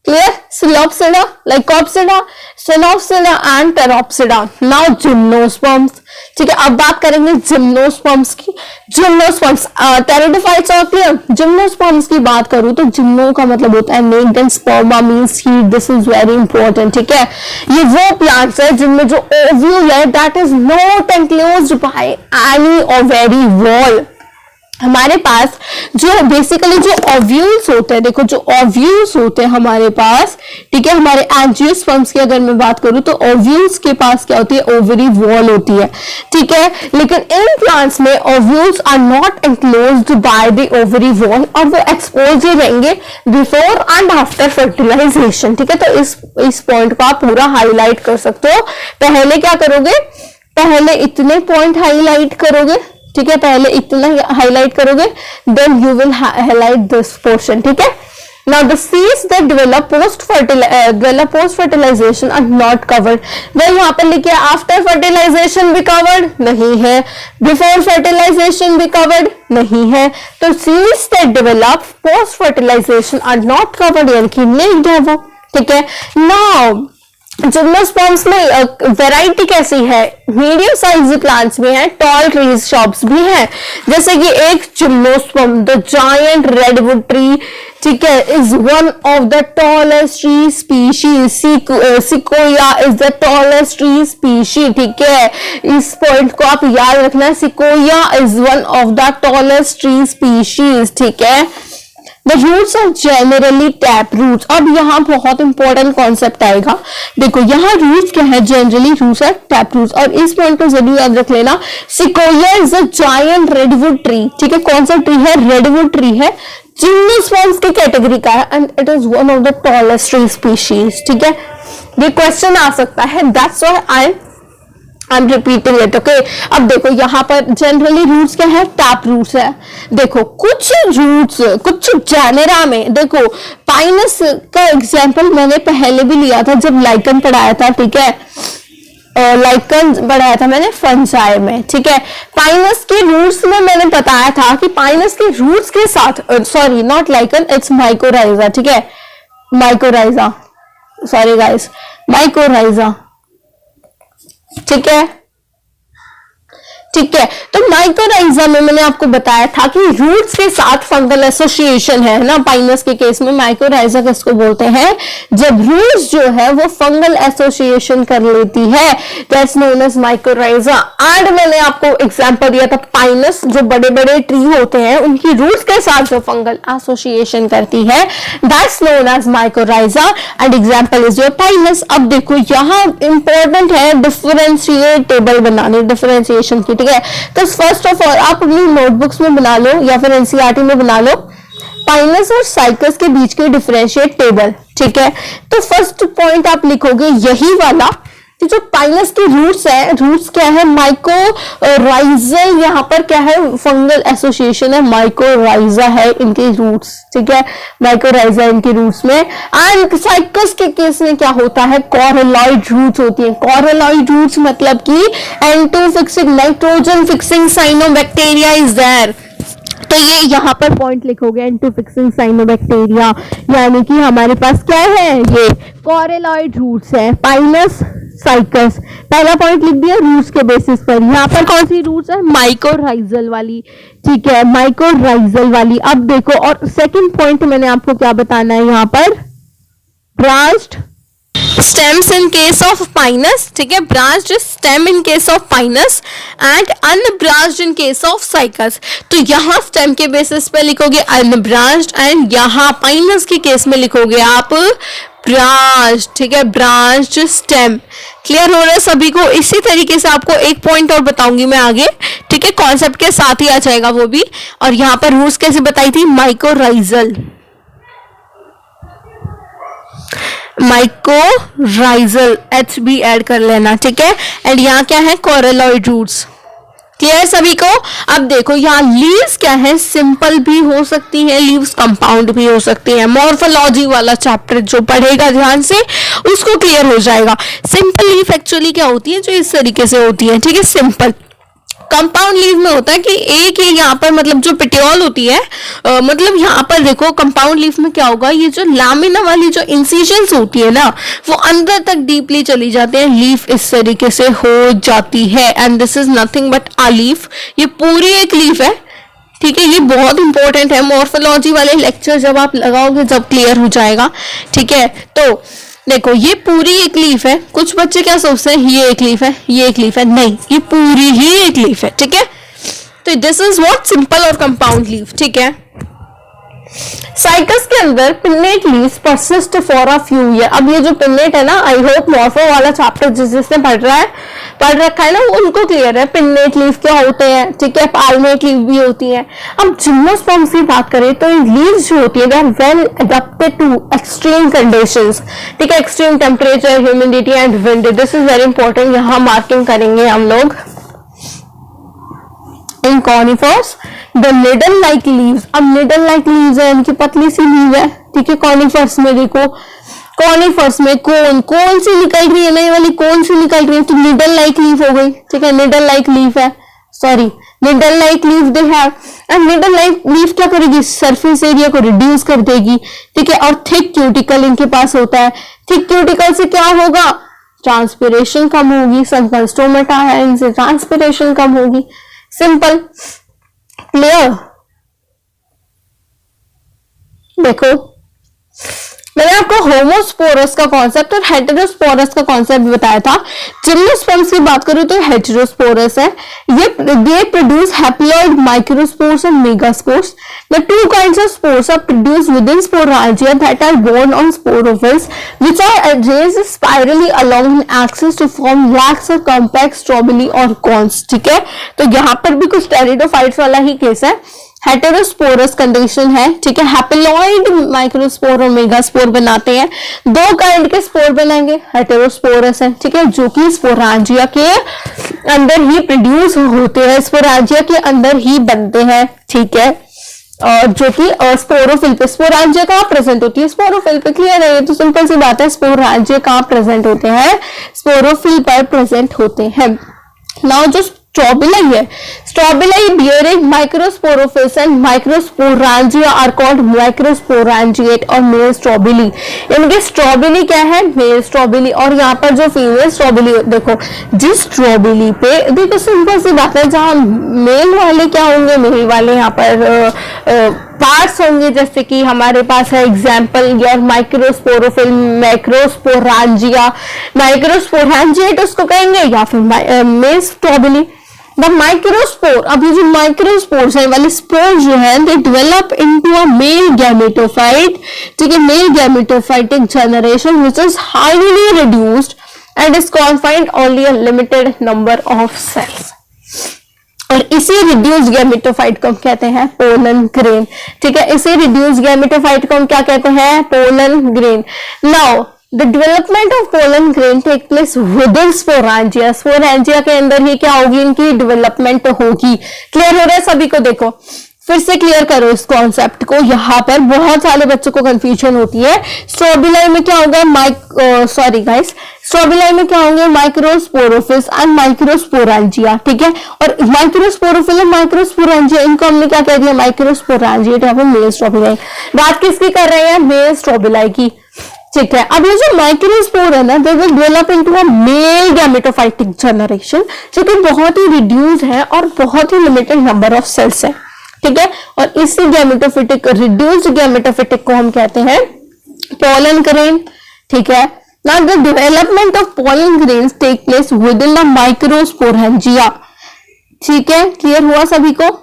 clear. Psilopsida, lycopsida, sphenopsida and pteropsida. Now gymnosperms, ठीक है, अब बात करेंगे जिम्नोस्पर्म्स की। जिम्नोस्पर्म्स टेरिडोफाइट्स और क्लियर। जिम्नोस्पर्म्स की बात करूं तो जिम्नो का मतलब होता है naked and sperma means heat, this is very important, ठीक है। ये वो प्लांट्स है जिनमें जो ओव्यूल है that is not enclosed by any ovary wall. हमारे पास जो बेसिकली जो ओव्यूल्स होते हैं, देखो जो ओव्यूल्स होते हैं हमारे पास, ठीक है, हमारे एंजियोस्पर्म्स की अगर मैं बात करूं तो ओव्यूल्स के पास क्या होती है, ओवरी वॉल होती है, ठीक है। लेकिन इन प्लांट्स में ovules are not enclosed by the ovary wall और वो एक्सपोज ही रहेंगे बिफोर एंड आफ्टर फर्टिलाइजेशन, ठीक है। तो इस पॉइंट को आप पूरा हाईलाइट कर सकते हो। पहले क्या करोगे, पहले इतने पॉइंट हाईलाइट करोगे, ठीक है, पहले इतना हाईलाइट करोगे, then you will highlight this portion, ठीक है। Now the seeds that develop post fertilisation are not covered. वह यहाँ पर लिखे आफ्टर फर्टिलाइजेशन भी कवर्ड नहीं है, बिफोर फर्टिलाइजेशन भी कवर्ड नहीं है। तो seeds that develop post fertilisation are not covered, यानी कि नहीं है वो, ठीक है। नाउ जिम्नोस्पर्म्स में वैरायटी कैसी है, मीडियम साइज प्लांट्स भी हैं, टॉल ट्रीज शॉप्स भी हैं, जैसे कि एक gymnosperm the giant redwood tree, ठीक है, is one of the tallest tree species. Sequoia is the tallest tree species, ठीक है, इस पॉइंट को आप याद रखना, sequoia is one of the tallest tree species, ठीक है। The roots are generally tap roots। अब यहाँ बहुत इंपॉर्टेंट कॉन्सेप्ट आएगा, देखो यहाँ रूट्स क्या है, generally roots are tap roots, और इस पॉइंट को जरूर याद रख लेना। Sequoia is a giant redwood tree, ठीक है, कौन सा ट्री है, रेडवुड ट्री है, जिम्नोस्पर्म्स की कैटेगरी का है and it is one of the tallest tree species, ठीक है। ये क्वेश्चन आ सकता है, that's why I am repeating it, okay. अब देखो यहाँ पर जनरली रूट्स क्या है, टैप रूट्स है। देखो कुछ रूट्स, कुछ जेनेरा में, देखो पाइनस का एग्जांपल मैंने पहले भी लिया था जब लाइकन पढ़ाया था, ठीक है, लाइकन पढ़ाया था मैंने फंजाई में, ठीक है। पाइनस के रूट्स में मैंने बताया था कि पाइनस के रूट्स के साथ, sorry not lichen, it's mycorrhiza, ठीक है, माइकोराइजा, सॉरी गाइस, माइकोराइजा, ठीक है। ठीक है। तो माइकोराइजा में मैंने आपको बताया था कि रूट्स के साथ फंगल एसोसिएशन है ना, पाइनस के केस में माइकोराइजा किसको बोलते हैं, जब रूट्स जो है वो फंगल एसोसिएशन कर लेती है, that's known as mycorrhiza. And मैंने आपको एग्जांपल दिया था पाइनस, जो बड़े बड़े ट्री होते हैं उनकी रूट्स के साथ जो फंगल एसोसिएशन करती है, that's known as mycorrhiza and example is your Pinus. अब देखो यहाँ इंपॉर्टेंट है डिफरेंशिएट टेबल बनाने, डिफरेंशिएशन की, ठीक है। तो फर्स्ट ऑफ ऑल आप अपनी नोटबुक्स में बना लो या फिर एनसीईआरटी में बना लो पाइनस और साइकस के बीच के डिफरेंशिएट टेबल, ठीक है। तो फर्स्ट पॉइंट आप लिखोगे यही वाला कि जो पाइनस की रूट्स है, रूट्स क्या है, माइकोराइजल, यहाँ पर क्या है, फंगल एसोसिएशन है, माइकोराइजा है इनके रूट्स, ठीक है, माइकोराइजा इनके रूट्स में। एंड साइकस के केस में क्या होता है, कॉरेलॉइड रूट्स होती है। कॉरेलॉइड रूट्स मतलब कि N2 fixing, nitrogen fixing cyanobacteria is there. तो ये यहाँ पर पॉइंट लिखोगे N2 फिक्सिंग साइनोबैक्टीरिया, यानी कि हमारे पास क्या है, ये कॉरेलॉइड रूट्स है, पाइनस साइकस। पहला पॉइंट लिख दिया रूट्स के बेसिस पर। यहाँ पर कौन सी रूट्स है, माइकोराइजल वाली, ठीक है, माइकोराइजल वाली। अब देखो, और सेकंड पॉइंट मैंने आपको क्या बताना है यहाँ पर, branched stems in case of pinus, ठीक है, branched stem in case of pinus and unbranched in case of cycas। तो यहाँ stem के बेसिस पे लिखोगे unbranched एंड यहाँ pinus के केस में लिखोगे आप ब्रांच, ठीक है, ब्रांच स्टेम। क्लियर हो रहा है सभी को। इसी तरीके से आपको एक पॉइंट और बताऊंगी मैं आगे, ठीक है, कॉन्सेप्ट के साथ ही आ जाएगा वो भी। और यहाँ पर रूट्स कैसे बताई थी, माइकोराइजल, माइकोराइजल एच भी ऐड कर लेना, ठीक है। एंड यहाँ क्या है, कॉरेलॉइड रूट्स। क्लियर सभी को। अब देखो यहाँ लीव्स क्या है, सिंपल भी हो सकती है, लीव्स कंपाउंड भी हो सकती है। मॉर्फोलॉजी वाला चैप्टर जो पढ़ेगा ध्यान से उसको क्लियर हो जाएगा। सिंपल लीफ एक्चुअली क्या होती है, जो इस तरीके से होती है, ठीक है, सिंपल। कंपाउंड लीव में होता है कि एक ही यहाँ पर मतलब जो पेटियोल होती है, मतलब यहाँ पर देखो कंपाउंड लीफ में क्या होगा, ये जो लामिना वाली जो इंसिजन्स होती है ना, वो अंदर तक डीपली चली जाते हैं, लीफ इस तरीके से हो जाती है। And this is nothing but a leaf. ये पूरी एक लीफ है, ठीक है, ये बहुत इंपॉर्टेंट है। मॉर्फोलॉजी वाले लेक्चर जब आप लगाओगे जब क्लियर हो जाएगा, ठीक है। तो देखो ये पूरी एक लीफ है। कुछ बच्चे क्या सोचते हैं ये एक लीफ है, ये एक लीफ है, नहीं, ये पूरी ही एक लीफ है, ठीक है। तो दिस इज व्हाट सिंपल और कंपाउंड लीफ, ठीक है। साइकस के अंदर pennate leaves persist for a few year. अब ये जो पिन्नेट है ना, आई होप मॉर्फो वाला चैप्टर जिसने पढ़ रखा है ना, उनको क्लियर है पिन्नेट लीव क्या होते हैं, ठीक है, पाल्मेट लीव भी होती है। अब जिम्नोस्पर्म्स की बात करें तो लीव्स जो होती है they are well adapted to extreme conditions, ठीक है, extreme temperature, humidity and wind. This is very important, यहाँ मार्किंग करेंगे हम लोग। In conifers the needle like leaves. अब निडल लाइक लीव्स है, इनकी पतली सी लीव है, ठीक है। कॉनिफर्स में देखो, कॉनिफर्स में कौन सी निकल रही है, नई वाली कौन सी निकल रही है, तो निडल लाइक लीव हो गई, ठीक है, निडल लाइक लीव है, sorry, needle like leave they have. And needle like leave क्या करेगी, सरफेस एरिया को रिड्यूस कर देगी, ठीक है। और थिक क्यूटिकल इनके पास होता है। थिक क्यूटिकल से क्या होगा, ट्रांसपिरेशन कम होगी। संकल स्टोमेटा है, इनसे ट्रांसपिरेशन कम होगी। Simple, clear. देखो मैंने आपको होमोस्पोरस का कॉन्सेप्ट और हेटेरोस्पोरस का कॉन्सेप्ट बताया था। जिम्नोस्पर्म्स की बात करूं तो हेटेरोस्पोरस है, ये produce haploid microspores and megaspores. The two kinds of spores are produced within sporangia that are borne on sporophylls which are arranged spirally along an axis to form lax और compact strawberry और cons, ठीक है। तो यहाँ पर भी कुछ pteridophytes वाला ही केस है, हेटेरोस्पोरस कंडीशन है, ठीक है। हैप्लॉइड माइक्रोस्पोर और मेगास्पोर बनाते हैं, दो काइंड के स्पोर बनेंगे, हेटेरोस्पोरस है, ठीक है, जो कि स्पोरांजिया के अंदर ही प्रोड्यूस होते हैं, स्पोरांजिया के अंदर ही बनते हैं, ठीक है। और जो कि स्पोरोफिल पे, स्पोरांजिया कहाँ प्रेजेंट होती है, स्पोरोफिल पे। क्लियर है, ये तो सिंपल सी बात है, स्पोरांजिया कहाँ प्रेजेंट होते हैं, स्पोरोफिल पर प्रेजेंट होते हैं। नाउ जो स्ट्रॉबिलाई है, Strobili bearing microsporophis and microsporangia are called microsporangiate और male strobili। इनके स्ट्रॉबिली क्या है? मेल स्ट्रॉबिली। और यहाँ पर जो फीमेल स्ट्रॉबिली, देखो जिस स्ट्रॉबिली पे, देखो सिंपल सी बात है, जहाँ मेल वाले क्या होंगे, मेल वाले यहाँ पर पार्ट्स होंगे, जैसे कि हमारे पास है एग्जाम्पल यार माइक्रोस्पोरोफिल, माइक्रोस्पोरांजिया, माइक्रोस्पोरांजिएट उसको कहेंगे, या फिर मेल स्ट्रॉबिली। द माइक्रोस्पोर, अब ये जो माइक्रोस्पोर्स है वाले स्पोर जो है, they develop into a male gametophyte, ठीक है, male gametophytic generation which is highly reduced and is confined only a limited number of cells. और इसी रिड्यूस गैमेटोफाइट को हम कहते हैं पोलन ग्रेन, ठीक है, इसी रिड्यूस गैमेटोफाइट को हम क्या कहते हैं? Pollen grain. Now the development of pollen grain take place within sporangia, sporangia के अंदर ही क्या होगी? इनकी डेवलपमेंट होगी। क्लियर हो रहा है सभी को? देखो फिर से क्लियर करो इस कॉन्सेप्ट को, यहाँ पर बहुत सारे बच्चों को कंफ्यूजन होती है। स्ट्रॉबिलाई में क्या होगा? सॉरी गाइस, स्ट्रॉबिलाई में क्या होंगे? माइक्रोस्पोरोफिस एंड माइक्रोस्पोरेंजिया, ठीक है। और माइक्रोस्पोरोफिल और माइक्रोस्पोरेंजिया, इनको हमने क्या कह दिया? माइक्रोस्पोरेंजिएट या फिर मेल स्ट्रॉबिलाई। बात किसकी कर रहे हैं? मेल स्ट्रॉबिलाई की, ठीक है। अब ये जो माइक्रोस्पोर है ना, they will develop into a male gametophytic generation, जो कि बहुत ही रिड्यूस है और बहुत ही लिमिटेड नंबर ऑफ सेल्स है, ठीक है। और इसी गैमेटोफिटिक, रिड्यूस्ड गैमेटोफिटिक को हम कहते हैं पोलन ग्रेन, ठीक है। Now the development of pollen grains take place within the microsporangia, ठीक है। क्लियर हुआ सभी को?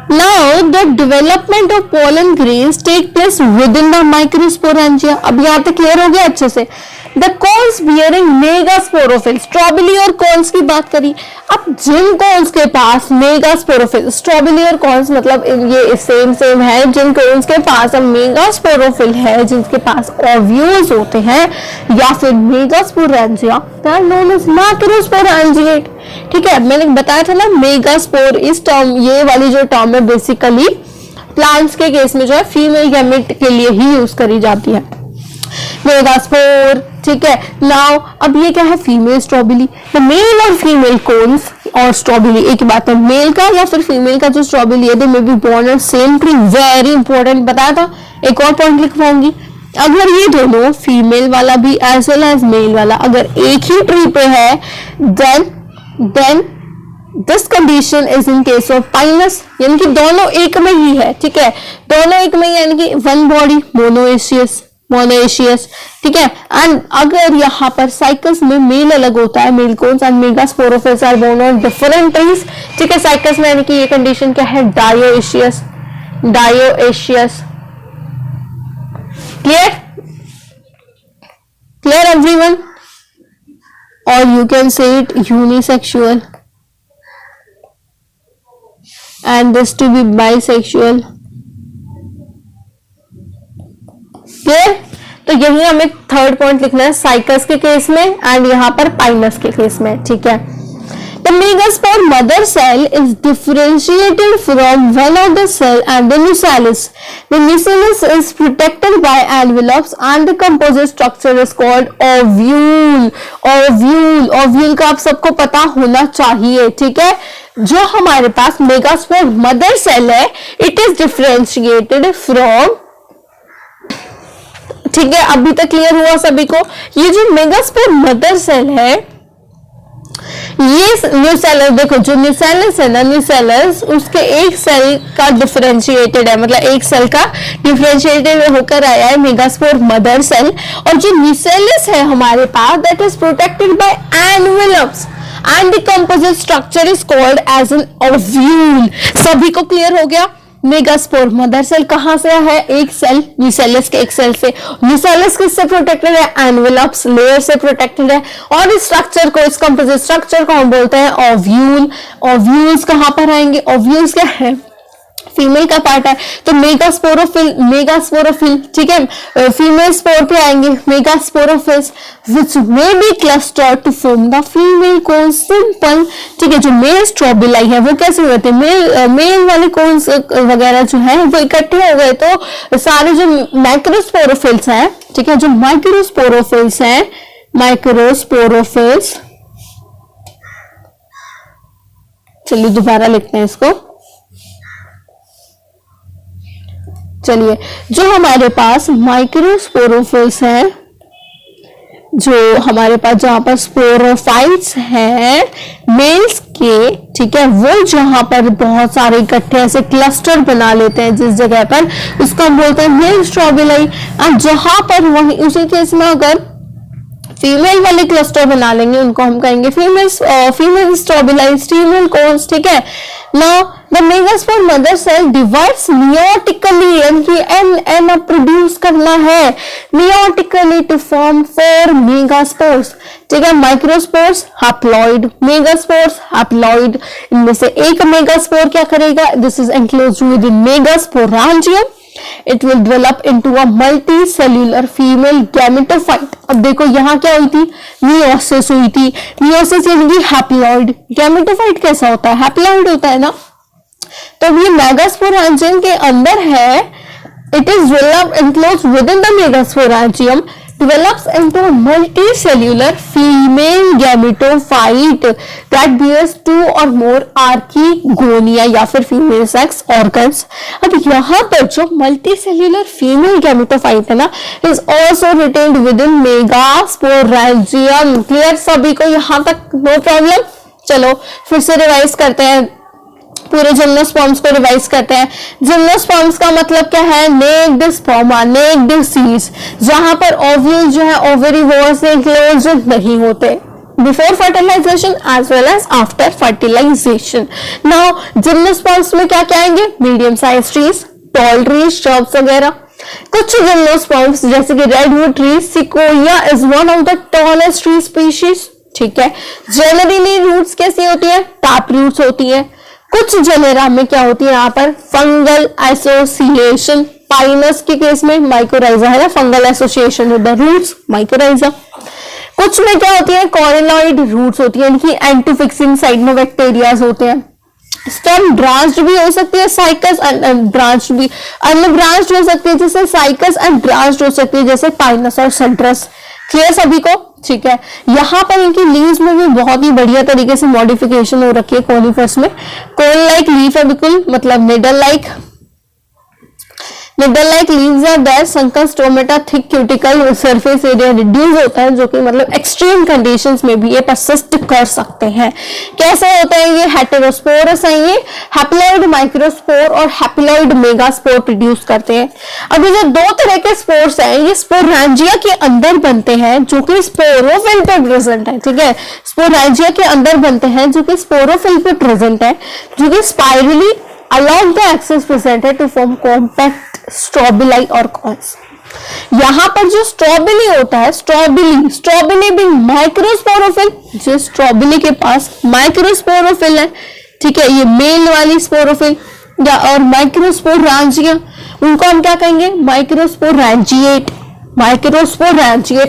Now the development of pollen grains take place within the microsporangia। अब यहाँ तक क्लियर हो गया अच्छे से? The cones bearing megasporophyll, स्ट्रॉबेली और कॉन्स की बात करी। अब जिन कॉन्स के पास मेगास्पोरोफिल, स्ट्रॉबेली और कॉन्स मतलब ये सेम है, जिन कॉन्स के पास अब मेगास्पोरोफिल है, जिनके पास ओव्यूल्स होते हैं या फिर megasporangia, they are known as macrosporangiate, ठीक है। मैंने बताया था ना मेगास्पोर, इस टर्म, ये वाली जो टर्म है बेसिकली प्लांट्स के केस में जो है फीमेल गैमेट के लिए ही यूज करी जाती है, मेगास्पोर, ठीक है। नाउ अब ये क्या है? फीमेल स्ट्रॉबेली। तो मेल और फीमेल कोन्स और स्ट्रॉबेली एक ही बात है, मेल का या फिर फीमेल का जो स्ट्रॉबेली है, they may be borne on same tree, very important बताया था। एक और पॉइंट लिखवाऊंगी, अगर ये दोनों फीमेल वाला भी एज वेल एज मेल वाला अगर एक ही ट्री पे है, then this condition is in case of Pinus, यानी कि दोनों एक में ही है, ठीक है, दोनों एक में, यानी कि वन बॉडी मोनोएशियस, ठीक है। एंड अगर यहाँ पर साइकस में मेल अलग होता है, male cones and megasporophylls are borne on different trees, ठीक है। साइकस में यानी कि ये कंडीशन क्या है? डायोएशियस। Clear everyone? और you can say it unisexual and this to be bisexual, clear? तो यही हमें थर्ड पॉइंट लिखना है साइकस के केस में एंड यहाँ पर पाइनस के केस में, ठीक है। The megaspore mother cell is differentiated from one of the cell and the nucellus. The nucellus is protected by envelopes and the composite structure is called ovule. Ovule का आप सबको पता होना चाहिए, ठीक है। जो हमारे पास मेगास्पोर मदर सेल है, इट इज डिफरेंशिएटेड फ्रॉम, ठीक है। अभी तक क्लियर हुआ सभी को? ये जो मेगास्पोर मदर सेल है, ये न्यूसेलस, देखो जो न्यूसेलस है ना, न्यूसेलस उसके एक सेल का डिफरेंशिएटेड है, मतलब एक सेल का डिफरेंशिएटेड होकर आया है मेगास्पोर मदर सेल। और जो न्यूसेलस है हमारे पास, that is protected by envelopes and the composite structure is called as an ovule. सभी को क्लियर हो गया? मेगास्पोर मदर सेल कहां से है? एक सेल, न्यूसेलस के एक सेल से। न्यूसेलस किससे प्रोटेक्टेड है? एनवेलप्स लेयर से प्रोटेक्टेड है। और इस स्ट्रक्चर को, इस कंपोजिट स्ट्रक्चर को हम बोलते हैं ओव्यूल। ओव्यूल्स कहां पर आएंगे? ओव्यूल्स क्या है? फीमेल का पार्ट है, तो मेगास्पोरोफिल, ठीक है। फीमेल स्पोर पे आएंगे मेगास्पोरोफिल्स which may be clustered to form the female cone, simple, ठीक है। जो मेल स्ट्रॉबिलाई है वो कैसे होते हैं? मेल वाले कोन्स वगैरह जो है वो इकट्ठे हो गए, तो सारे जो माइक्रोस्पोरोफिल्स हैं, ठीक है, जो माइक्रोस्पोरोफिल्स हैं, 'माइक्रोस्पोरोफिल्स' चलिए दोबारा लिखते हैं इसको। चलिए, जो हमारे पास माइक्रोस्पोरोफिल्स हैं, जो हमारे पास जहां पर स्पोरोफाइट्स हैं मेल्स के, ठीक है, वो जहां पर बहुत सारे इकट्ठे ऐसे क्लस्टर बना लेते हैं जिस जगह पर, उसको हम बोलते हैं मेल स्ट्रोबिलाई। और जहां पर वही उसी केस में अगर फीमेल वाले क्लस्टर बना लेंगे उनको हम कहेंगे फीमेल स्ट्रोबिलाइज, फीमेल कोन्स, ठीक है। Now the megaspore mother cell divides meiotically, an अब प्रोड्यूस करना है मियोटिकली टू फॉर्म 4 मेगास्पोर्स, ठीक है। Microspores haploid, megaspores haploid. इनमें से एक मेगास्पोर क्या करेगा, this is enclosed within megasporangium, it will develop into a multicellular female gametophyte. अब देखो यहाँ क्या हुई थी, मियोसिस हुई थी, मियोसिस यानी कि हैप्लॉइड। गैमेटोफाइट कैसा होता है, हैप्लॉइड होता है ना। तो ये मेगास्पोरेंजियम के अंदर है, it is developed enclosed within the megasporangium, develops into a multicellular female gametophyte that bears 2 or more archegonia या फिर female sex organs। अब यहाँ पर जो multicellular female gametophyte है ना, is also retained within megasporangium। Clear सभी को यहाँ तक, नो प्रॉब्लम। चलो फिर से रिवाइज करते हैं, पूरे जिम्नोस्पर्म्स को रिवाइज करते हैं। जिम्नोस्पर्म्स का मतलब क्या है, नेक्ड स्पर्मा, नेक्ड सीड्स, जहां पर ओव्यूल जो है ओवरी वॉल से एंक्लोज्ड नहीं होते before fertilisation as well as after fertilisation. Now gymnosperms में क्या क्या आएंगे, medium size trees, tall trees, shrubs वगैरह। कुछ जिम्नोस्पर्म्स जैसे कि redwood tree, sequoia is one of the tallest tree species, ठीक है। जनरली रूट्स कैसी होती है, टैप रूट्स होती है। कुछ जेनेरा में क्या होती है, यहाँ पर फंगल एसोसिएशन, पाइनस के केस में माइकोराइजा है ना, fungal association with the roots, mycorrhiza. कुछ में क्या होती है, कॉरेलॉइड रूट्स होती है, यानी एंटीफिक्सिंग साइड में बैक्टीरियाज होते हैं। स्टेम ब्रांच्ड भी हो सकती है, साइकस ब्रांच्ड भी, अनब्रांच्ड हो सकती है जैसे साइकस, एंड ब्रांच्ड हो सकती है जैसे पाइनस और सेंट्रस। क्लियर सभी को, ठीक है। यहाँ पर इनकी लीव्स में भी बहुत ही बढ़िया तरीके से मॉडिफिकेशन हो रखी है कोनिफर्स में। कोन लाइक लीफ है बिल्कुल, मतलब needle like leaves are there, sunken stomata, thick cuticle, surface area reduce होता है, जो कि मतलब एक्सट्रीम कंडीशंस में भी ये परसिस्ट कर सकते हैं। कैसे होता है ये, हेटेरोस्पोरस है ये, हैप्लॉइड माइक्रोस्पोर और हैप्लॉइड मेगास्पोर प्रोड्यूस करते हैं। अब ये जो दो तरह के स्पोर्स हैं, ये स्पोरेंजिया के अंदर बनते हैं जो कि स्पोरोफिल पे प्रेजेंट है, ठीक है। स्पोरेंजिया के अंदर बनते हैं जो कि स्पोरोफिल पे प्रेजेंट है, जो कि spirally along the axis present है to form compact स्ट्रोबिलाई और कॉन्स। यहाँ पर जो स्ट्रॉबिली होता है, स्ट्रॉबिली भी माइक्रोस्पोरोफिल, जो स्ट्रॉबिली के पास माइक्रोस्पोरोफिल है, ठीक है, ये मेल वाली स्पोरोफिल या और माइक्रोस्पोरेंजिया, उनको हम क्या कहेंगे, माइक्रोस्पोरेंजिएट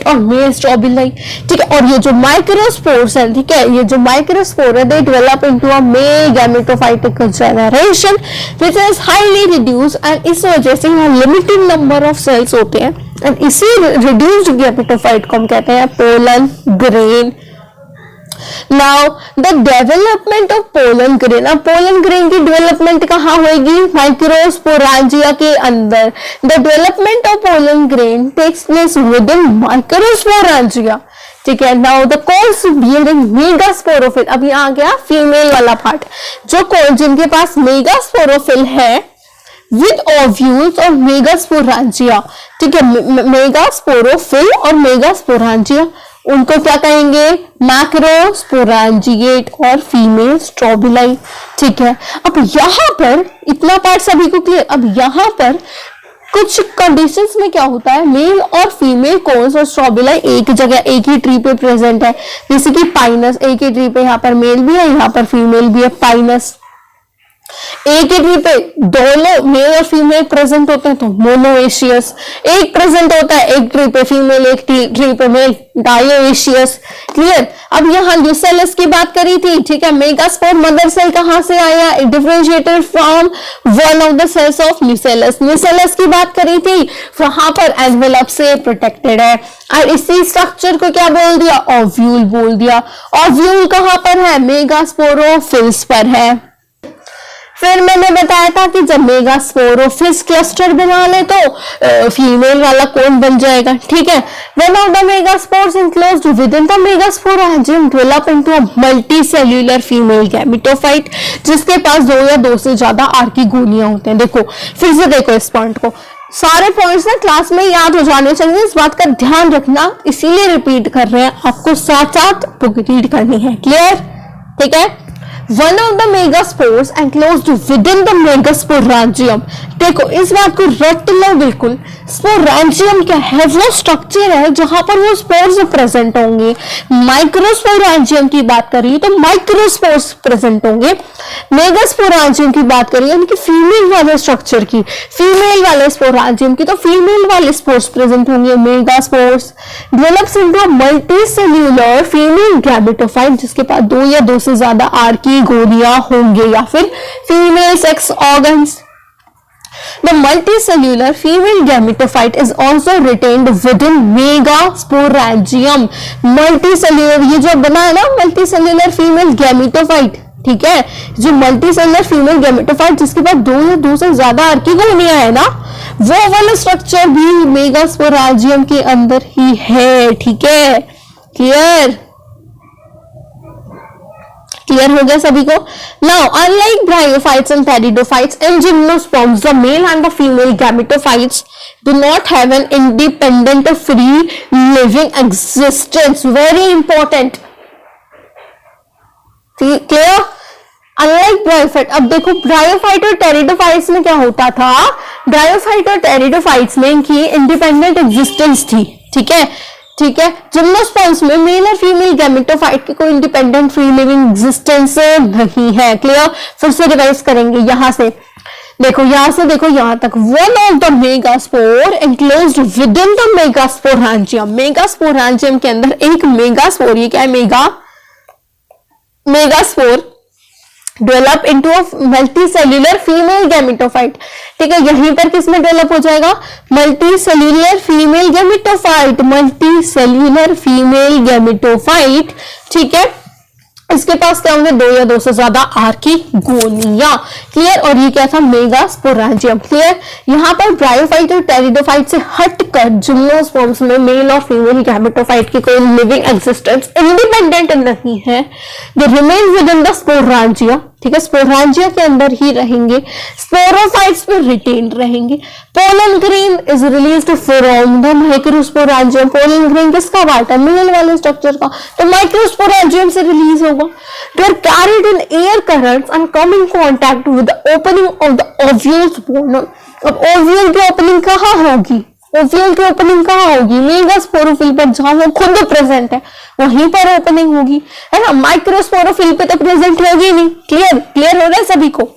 और मेल स्ट्रॉबिलाई, ठीक है। और ये जो माइक्रोस्पोर्स है, ठीक है, ये जो माइक्रोस्पोर है, they develop into a male gametophytic generation which is highly reduce, and इस वजह से यहाँ लिमिटेड नंबर ऑफ सेल्स होते हैं, एंड इसी रिड्यूस्ड गैमेटोफाइट को हम कहते हैं pollen grain. Now the development of pollen grain, अब pollen grain की डेवलपमेंट कहाँ होगी, माइक्रोस्पोरेंजिया के अंदर। The development of pollen grain takes place within microsporangia, ठीक है। Now the cones bearing megasporophyll, अब यहाँ आ गया फीमेल वाला पार्ट, जो कोन जिनके पास मेगास्पोरोफिल है विद ओव्यूल्स और मेगास्पोरेंजिया, ठीक है, मेगास्पोरोफिल और मेगास्पोरेंजिया, उनको क्या कहेंगे, मैक्रोस्पोरेंजिएट और फीमेल स्ट्रोबिलाई, ठीक है। अब यहाँ पर इतना पार्ट सभी को क्लियर। अब यहाँ पर कुछ कंडीशंस में क्या होता है, मेल और फीमेल कोन्स और स्ट्रोबिलाई एक जगह एक ही ट्री पे प्रेजेंट है, जैसे कि पाइनस, एक ही ट्री पे यहाँ पर मेल भी है, यहाँ पर फीमेल भी है, पाइनस। एक ही ट्री पे दोनों मेल और फीमेल प्रेजेंट होते हैं तो मोनोएशियस, एक प्रेजेंट होता है एक ट्री पे फीमेल एक ट्री पे मेल, डायोएशियस। क्लियर। अब यहाँ न्यूसेलस की बात करी थी, ठीक है। मेगास्पोर मदर सेल कहां से आया, it differentiated from one of the cells of nucellus. Nucellus की बात करी थी, वहां पर एनवेलप से प्रोटेक्टेड है। और इसी स्ट्रक्चर को क्या बोल दिया, ओव्यूल बोल दिया। ओव्यूल कहां पर है, मेगास्पोरोफिल्स पर है। फिर मैंने बताया था कि जब मेगास्पोरोफिल्स क्लस्टर बना ले तो फीमेल वाला कोन बन जाएगा, ठीक है। One of the megaspores enclosed within the megasporangium develop into a multicellular female gametophyte, जिसके पास दो या दो से ज्यादा आर्किगोनिया होते हैं। देखो फिर से देखो इस पॉइंट को, सारे पॉइंट्स ना क्लास में याद हो जाने चाहिए, इस बात का ध्यान रखना, इसीलिए रिपीट कर रहे हैं, आपको साथ साथ बुक रीड करनी है। क्लियर, ठीक है। One of the megaspores enclosed within the megasporangium, देखो इस बात को रट लो बिल्कुल। स्पोरेंजियम क्या है, वो स्ट्रक्चर है जहां पर वो स्पोर्स प्रेजेंट होंगे। माइक्रोस्पोरेंजियम की बात करिए तो माइक्रोस्पोर्स प्रेजेंट होंगे। मेगास्पोरेंजियम की बात करिए यानी कि फीमेल वाले स्ट्रक्चर की, फीमेल वाले स्पोरेंजियम की तो फीमेल वाले स्पोर्स प्रेजेंट होंगे, megaspores. Develops into a multicellular female gametophyte, जिसके पास दो या दो से ज्यादा आर्किगोनिया होंगे या फिर female sex organs. The multicellular female gametophyte is also retained within megasporangium. Multicellular ये जो बना है ना multicellular female gametophyte, ठीक है, जो multicellular female gametophyte जिसके पास दो या दो से ज्यादा आर्किगोनिया है ना, वो वाला स्ट्रक्चर भी मेगास्पोरेंजियम के अंदर ही है, ठीक है। क्लियर, क्लियर हो गया सभी को। Now unlike bryophytes and pteridophytes in gymnosperms, the male and the female gametophytes do not have an independent free living existence, very important। Clear, unlike bryophyte. अब देखो ब्रायोफाइट और टेरिडोफाइट्स में क्या होता था, ब्रायोफाइट और टेरिडोफाइट्स में इनकी इंडिपेंडेंट एग्जिस्टेंस थी, ठीक है, ठीक है। जिम्नोस्पर्म्स में मेल और फीमेल गैमेटोफाइट की कोई इंडिपेंडेंट फ्री लिविंग एग्जिस्टेंस नहीं है। क्लियर, फिर से रिवाइज करेंगे यहां से, देखो यहां से देखो यहां तक। One of the megaspore enclosed within the megasporangium, megasporangium के अंदर एक मेगास्पोर, ये क्या है, megaspore develop into a multicellular female gametophyte, ठीक है। यहीं पर किसमें डेवलप हो जाएगा, multicellular female gametophyte, multicellular female gametophyte, ठीक है। इसके पास क्या होंगे, दो या दो से ज्यादा आर्किगोनिया। क्लियर, और ये क्या था, मेगास्पोरेंजियम। क्लियर, यहाँ पर ब्रायोफाइट और टेरिडोफाइट से हटकर जिम्नोस्पर्म्स में मेल और फीमेल गैमेटोफाइट की कोई लिविंग एग्जिस्टेंस इंडिपेंडेंट नहीं है। They remain with in the sporangia, ठीक है, स्पोरेंजिया के अंदर ही रहेंगे, स्पोरोफाइट्स पे रिटेन रहेंगे। Pollen grain is released from the microsporangium, pollen grain किसका पार्ट है, मेल वाले स्ट्रक्चर का, तो माइक्रोस्पोरेंजियम से रिलीज होगा। They are carried in air currents and come in contact with the opening of the ovules bone। अब ovule की opening कहाँ होगी, ओव्यूल की ओपनिंग कहाँ होगी, मेगास्पोरोफिल पर, जहां वो खुद प्रेजेंट है वहीं पर ओपनिंग होगी, है ना। माइक्रोस्पोरोफिल पे तो प्रेजेंट होगी नहीं। क्लियर, क्लियर हो रहा है सभी को।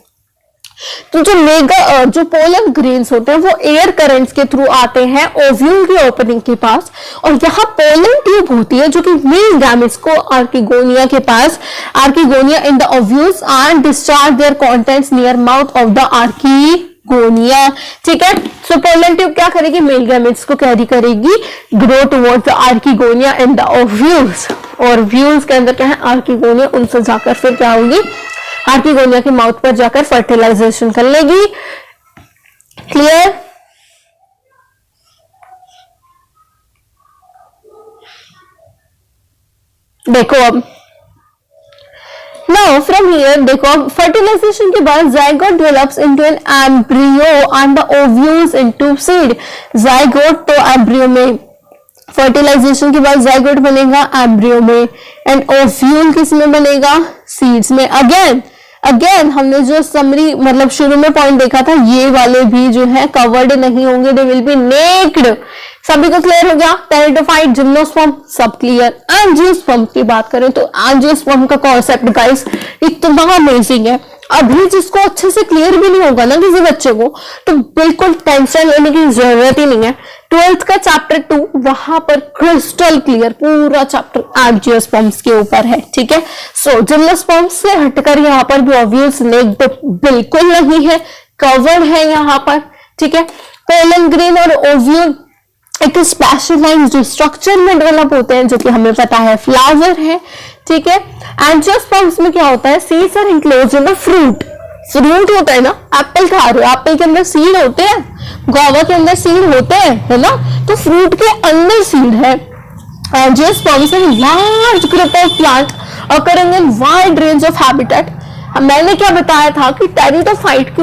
तो जो पोलन ग्रेन्स होते हैं वो एयर करंट्स के थ्रू आते हैं ओव्यूल की ओपनिंग के पास, और यहाँ पोलन ट्यूब होती है जो कि मेल गैमेट्स को आर्किगोनिया के पास, archegonia in the ovules and discharge their contents near mouth of the archegonia, ठीक है। सो पोलन ट्यूब क्या करेगी, मेल गैमेट्स को कैरी करेगी, grow towards the archegonia in the ovules, और ओव्यूल्स के अंदर क्या है, आर्किगोनिया, उनसे जाकर फिर क्या होगी, आर्किगोनिया के माउथ पर जाकर फर्टिलाइजेशन कर लेगी। क्लियर, देखो अब नाउ फ्रॉम हियर देखो, अब फर्टिलाइजेशन के बाद zygote develops into an embryo and the ovules into seed. Zygote तो एम्ब्रियो में, फर्टिलाइजेशन के बाद जाइगोट बनेगा एम्ब्रियो में, एंड ओव्यूल किस में बनेगा, सीड्स में। अगेन हमने जो समरी मतलब शुरू में पॉइंट देखा था, ये वाले भी जो है कवर्ड नहीं होंगे, दे विल बी नेक्ड। सभी को क्लियर हो गया, टेरिडोफाइट, जिम्नोस्पर्म सब क्लियर। एंजियोस्पर्म की बात करें तो एंजियोस्पर्म का कॉन्सेप्ट गाइस इतना अमेजिंग है। अभी जिसको अच्छे से क्लियर भी नहीं होगा ना किसी बच्चे को, तो बिल्कुल टेंशन लेने की जरूरत ही नहीं है। 12th का चैप्टर 2 वहां पर क्रिस्टल क्लियर पूरा चैप्टर एंजियोस्पर्म्स के ऊपर है, ठीक है। सो जिम्नोस्पर्म्स से हटकर यहाँ पर भी ऑब्वियस नेक बिल्कुल नहीं है, कवर्ड है यहाँ पर, ठीक है। पोलन ग्रेन और ओव्यूल एक स्पेशलाइज्ड स्ट्रक्चर में डेवलप होते हैं, जो कि हमें पता है फ्लावर है, ठीक है। एंजियोस्पर्म्स में क्या होता है, seeds are enclosed in the fruit. Fruit होता है ना, एप्पल खा रहे हो, एप्पल के अंदर सीड होते हैं, गुआवा के अंदर सीड होते हैं, है ना, तो फ्रूट के अंदर सीड है। Angiosperms in large group of plant occurring in wide range of habitat। मैंने क्या बताया था कि टेरिडोफाइट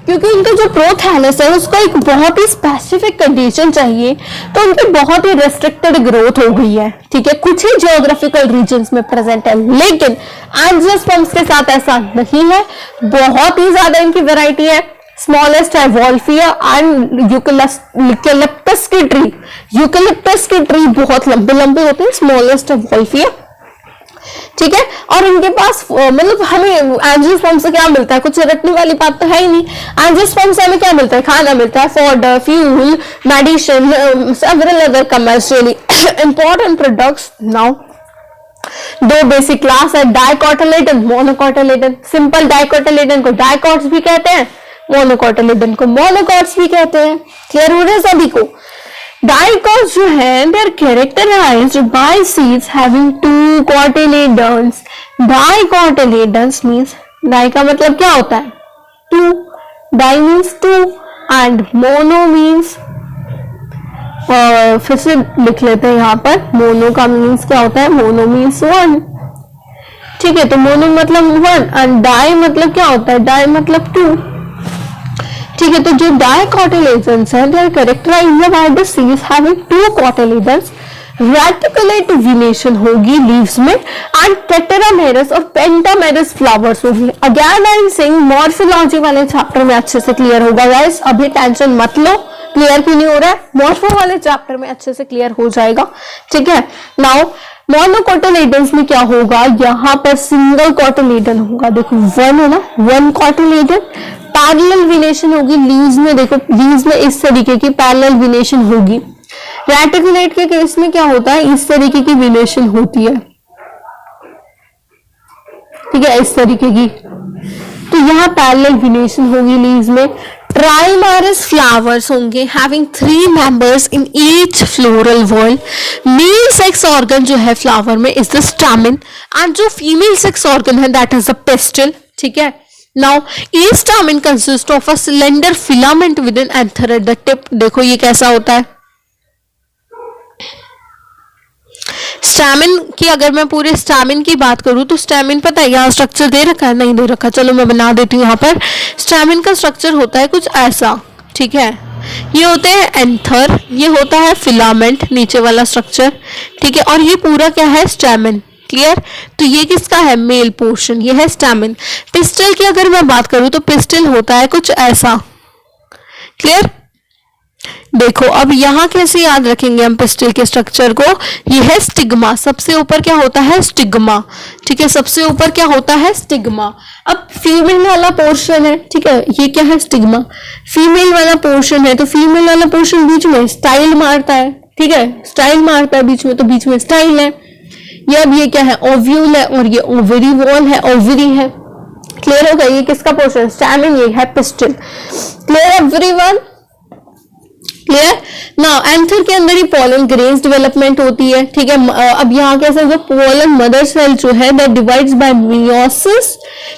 क्योंकि उनका जो प्रोथैलस है उसको एक बहुत ही स्पेसिफिक कंडीशन चाहिए, तो उनकी बहुत ही रेस्ट्रिक्टेड ग्रोथ हो गई है, ठीक है, कुछ ही जियोग्राफिकल रीजन्स में प्रेजेंट है। लेकिन एंजियोस्पर्म्स के साथ ऐसा नहीं है, बहुत ही ज्यादा इनकी वैरायटी है। स्मॉलेस्ट है वॉल्फिया एंड यूकेलिप्टस की ट्री। यूकेलिप्टस की ट्री बहुत लंबे लंबे होते हैं, स्मॉलेस्ट है वॉल्फिया, ठीक है। और इनके पास मतलब हमें एंजियोस्पर्म से क्या मिलता है, कुछ रटने वाली बात तो है ही नहीं। एंजियोस्पर्म से हमें क्या मिलता है, खाना मिलता है, fodder, fuel, medicine, several other commercially important products. Now दो बेसिक क्लास है, डाइकोटिलेडन, मोनोकोटिलेडन। सिंपल डाइकोटिलेडन को डाइकॉट्स भी कहते हैं, मोनोकोटिलेडन को मोनोकॉट्स भी कहते हैं। क्लियर हो रहा है सभी को। Dicots जो है they are characterized by seeds having two cotyledons। Dicotyledons means di का मतलब क्या होता है, two, di means two and mono means फिर से लिख लेते हैं यहाँ पर, मोनो का मीन्स क्या होता है, मोनो मीन्स वन, ठीक है। तो मोनो मतलब वन एंड डाई मतलब क्या होता है, डाई मतलब टू, ठीक है। तो जो डाइकोटिलेडन्स हैं, they are characterized by the seeds having two cotyledons। Reticulate विनेशन होगी लीव्स में एंड टेट्रामेरस और पेंटामेरस फ्लावर्स होगी। Again I am saying morphology वाले चैप्टर में अच्छे से क्लियर होगा गाइस, अभी टेंशन मत लो। क्लियर क्यों नहीं हो रहा है, मॉर्फो वाले चैप्टर में अच्छे से क्लियर हो जाएगा, ठीक है। नाउ मोनोकोटिलेडन्स में क्या होगा, यहाँ पर सिंगल कोटिलेडन होगा, देखो वन है ना, वन कोटिलेडन। पैरेलल विनेशन होगी लीव्स में, देखो लीव्स में इस तरीके की पैरेलल विनेशन होगी। रेटिकुलेट के केस में क्या होता है, इस तरीके की विनेशन होती है, ठीक है, इस तरीके की। तो यहाँ पैरेलल विनेशन होगी लीव्स में। ट्राइमेरस फ्लावर्स होंगे having 3 members in each floral whorl. Male sex organ जो है फ्लावर में इज द स्टैमेन एंड जो फीमेल सेक्स ऑर्गन है दैट इज द पेस्टिल, ठीक है। Now, each stamen consists of a slender filament with an anther at the tip। देखो ये कैसा होता है, स्टैमिन की अगर मैं पूरे स्टैमिन की बात करूं तो स्टैमिन पता है यहाँ स्ट्रक्चर दे रखा है, नहीं दे रखा, चलो मैं बना देती हूँ। यहाँ पर स्टैमिन का स्ट्रक्चर होता है कुछ ऐसा, ठीक है। ये होते हैं एंथर, ये होता है फिलामेंट नीचे वाला स्ट्रक्चर, ठीक है, और ये पूरा क्या है, स्टैमिन। क्लियर। तो ये किसका है, मेल पोर्शन, ये है स्टैमिन। पिस्टल की अगर मैं बात करूं तो पिस्टल होता है कुछ ऐसा। क्लियर। देखो अब यहां कैसे याद रखेंगे हम पिस्टल के स्ट्रक्चर को, ये है स्टिग्मा, सबसे ऊपर क्या होता है, स्टिग्मा, ठीक है, सबसे ऊपर क्या होता है, स्टिग्मा। अब फीमेल वाला पोर्शन है, ठीक है, ये क्या है, स्टिग्मा, फीमेल वाला पोर्शन है, तो फीमेल वाला पोर्शन बीच में स्टाइल मारता है, ठीक है, स्टाइल मारता है बीच में, तो बीच में स्टाइल है। ये अब ये क्या है, ओव्यूल है, और ये ओवरी वॉल है, ओवरी है। क्लियर हो गया, ये किसका पोर्शन, स्टैमिन, ये है pistol. Clear everyone, clear. Now anther के अंदर ही पोलन ग्रेन्स डेवलपमेंट होती है, ठीक है। अब यहाँ कैसे, जो पोलन मदर सेल जो है दैट डिवाइड्स बाय मियोसिस,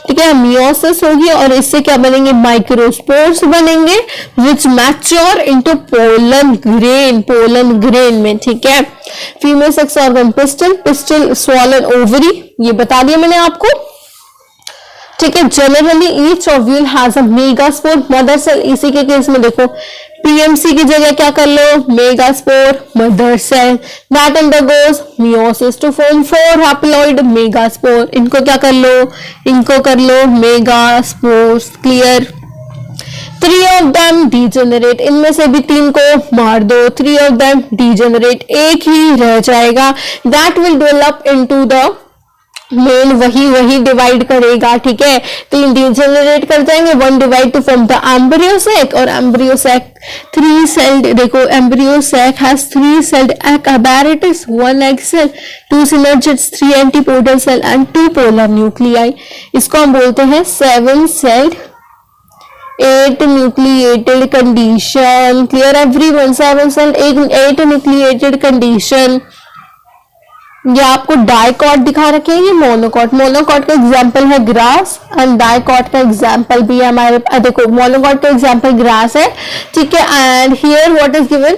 ठीक है, मियोसिस होगी और इससे क्या बनेंगे, माइक्रोस्पोर्स बनेंगे which mature into pollen grain में, ठीक है। Female sex organ pistil, pistil swollen ovary, ये बता दिया मैंने आपको, ठीक है। Generally each ovule has a megaspore, mother cell, इसी के केस में देखो पीएमसी की जगह क्या कर लो, megaspore, mother cell that undergoes meiosis to form 4 haploid megaspore, इनको क्या कर लो, इनको कर लो megaspores. Clear. 3 of them degenerate, इनमें से भी 3 को मार दो, 3 of them degenerate, एक ही रह जाएगा, that will develop into the male वही डिवाइड करेगा, ठीक है। 3 डीजेनरेट कर जाएंगे, 1 divide to form the embryo sac, और एम्ब्रियो सैक 3 सेल्ड, देखो embryo sac has 3 celled egg apparatus, 1 egg cell, 2 synergids, 3 antipodal cell and 2 polar nuclei। इसको हम बोलते हैं 7 celled 8 nucleated condition। Clear everyone? 7 celled 8 nucleated condition। ये आपको dicot दिखा रखे हैं, ये मोनोकॉट। मोनोकॉट का एग्जांपल है ग्रास एंड डाइकॉट का एग्जांपल भी है हमारे, देखो मोनोकॉट का एग्जांपल ग्रास है, ठीक है। And here what is given,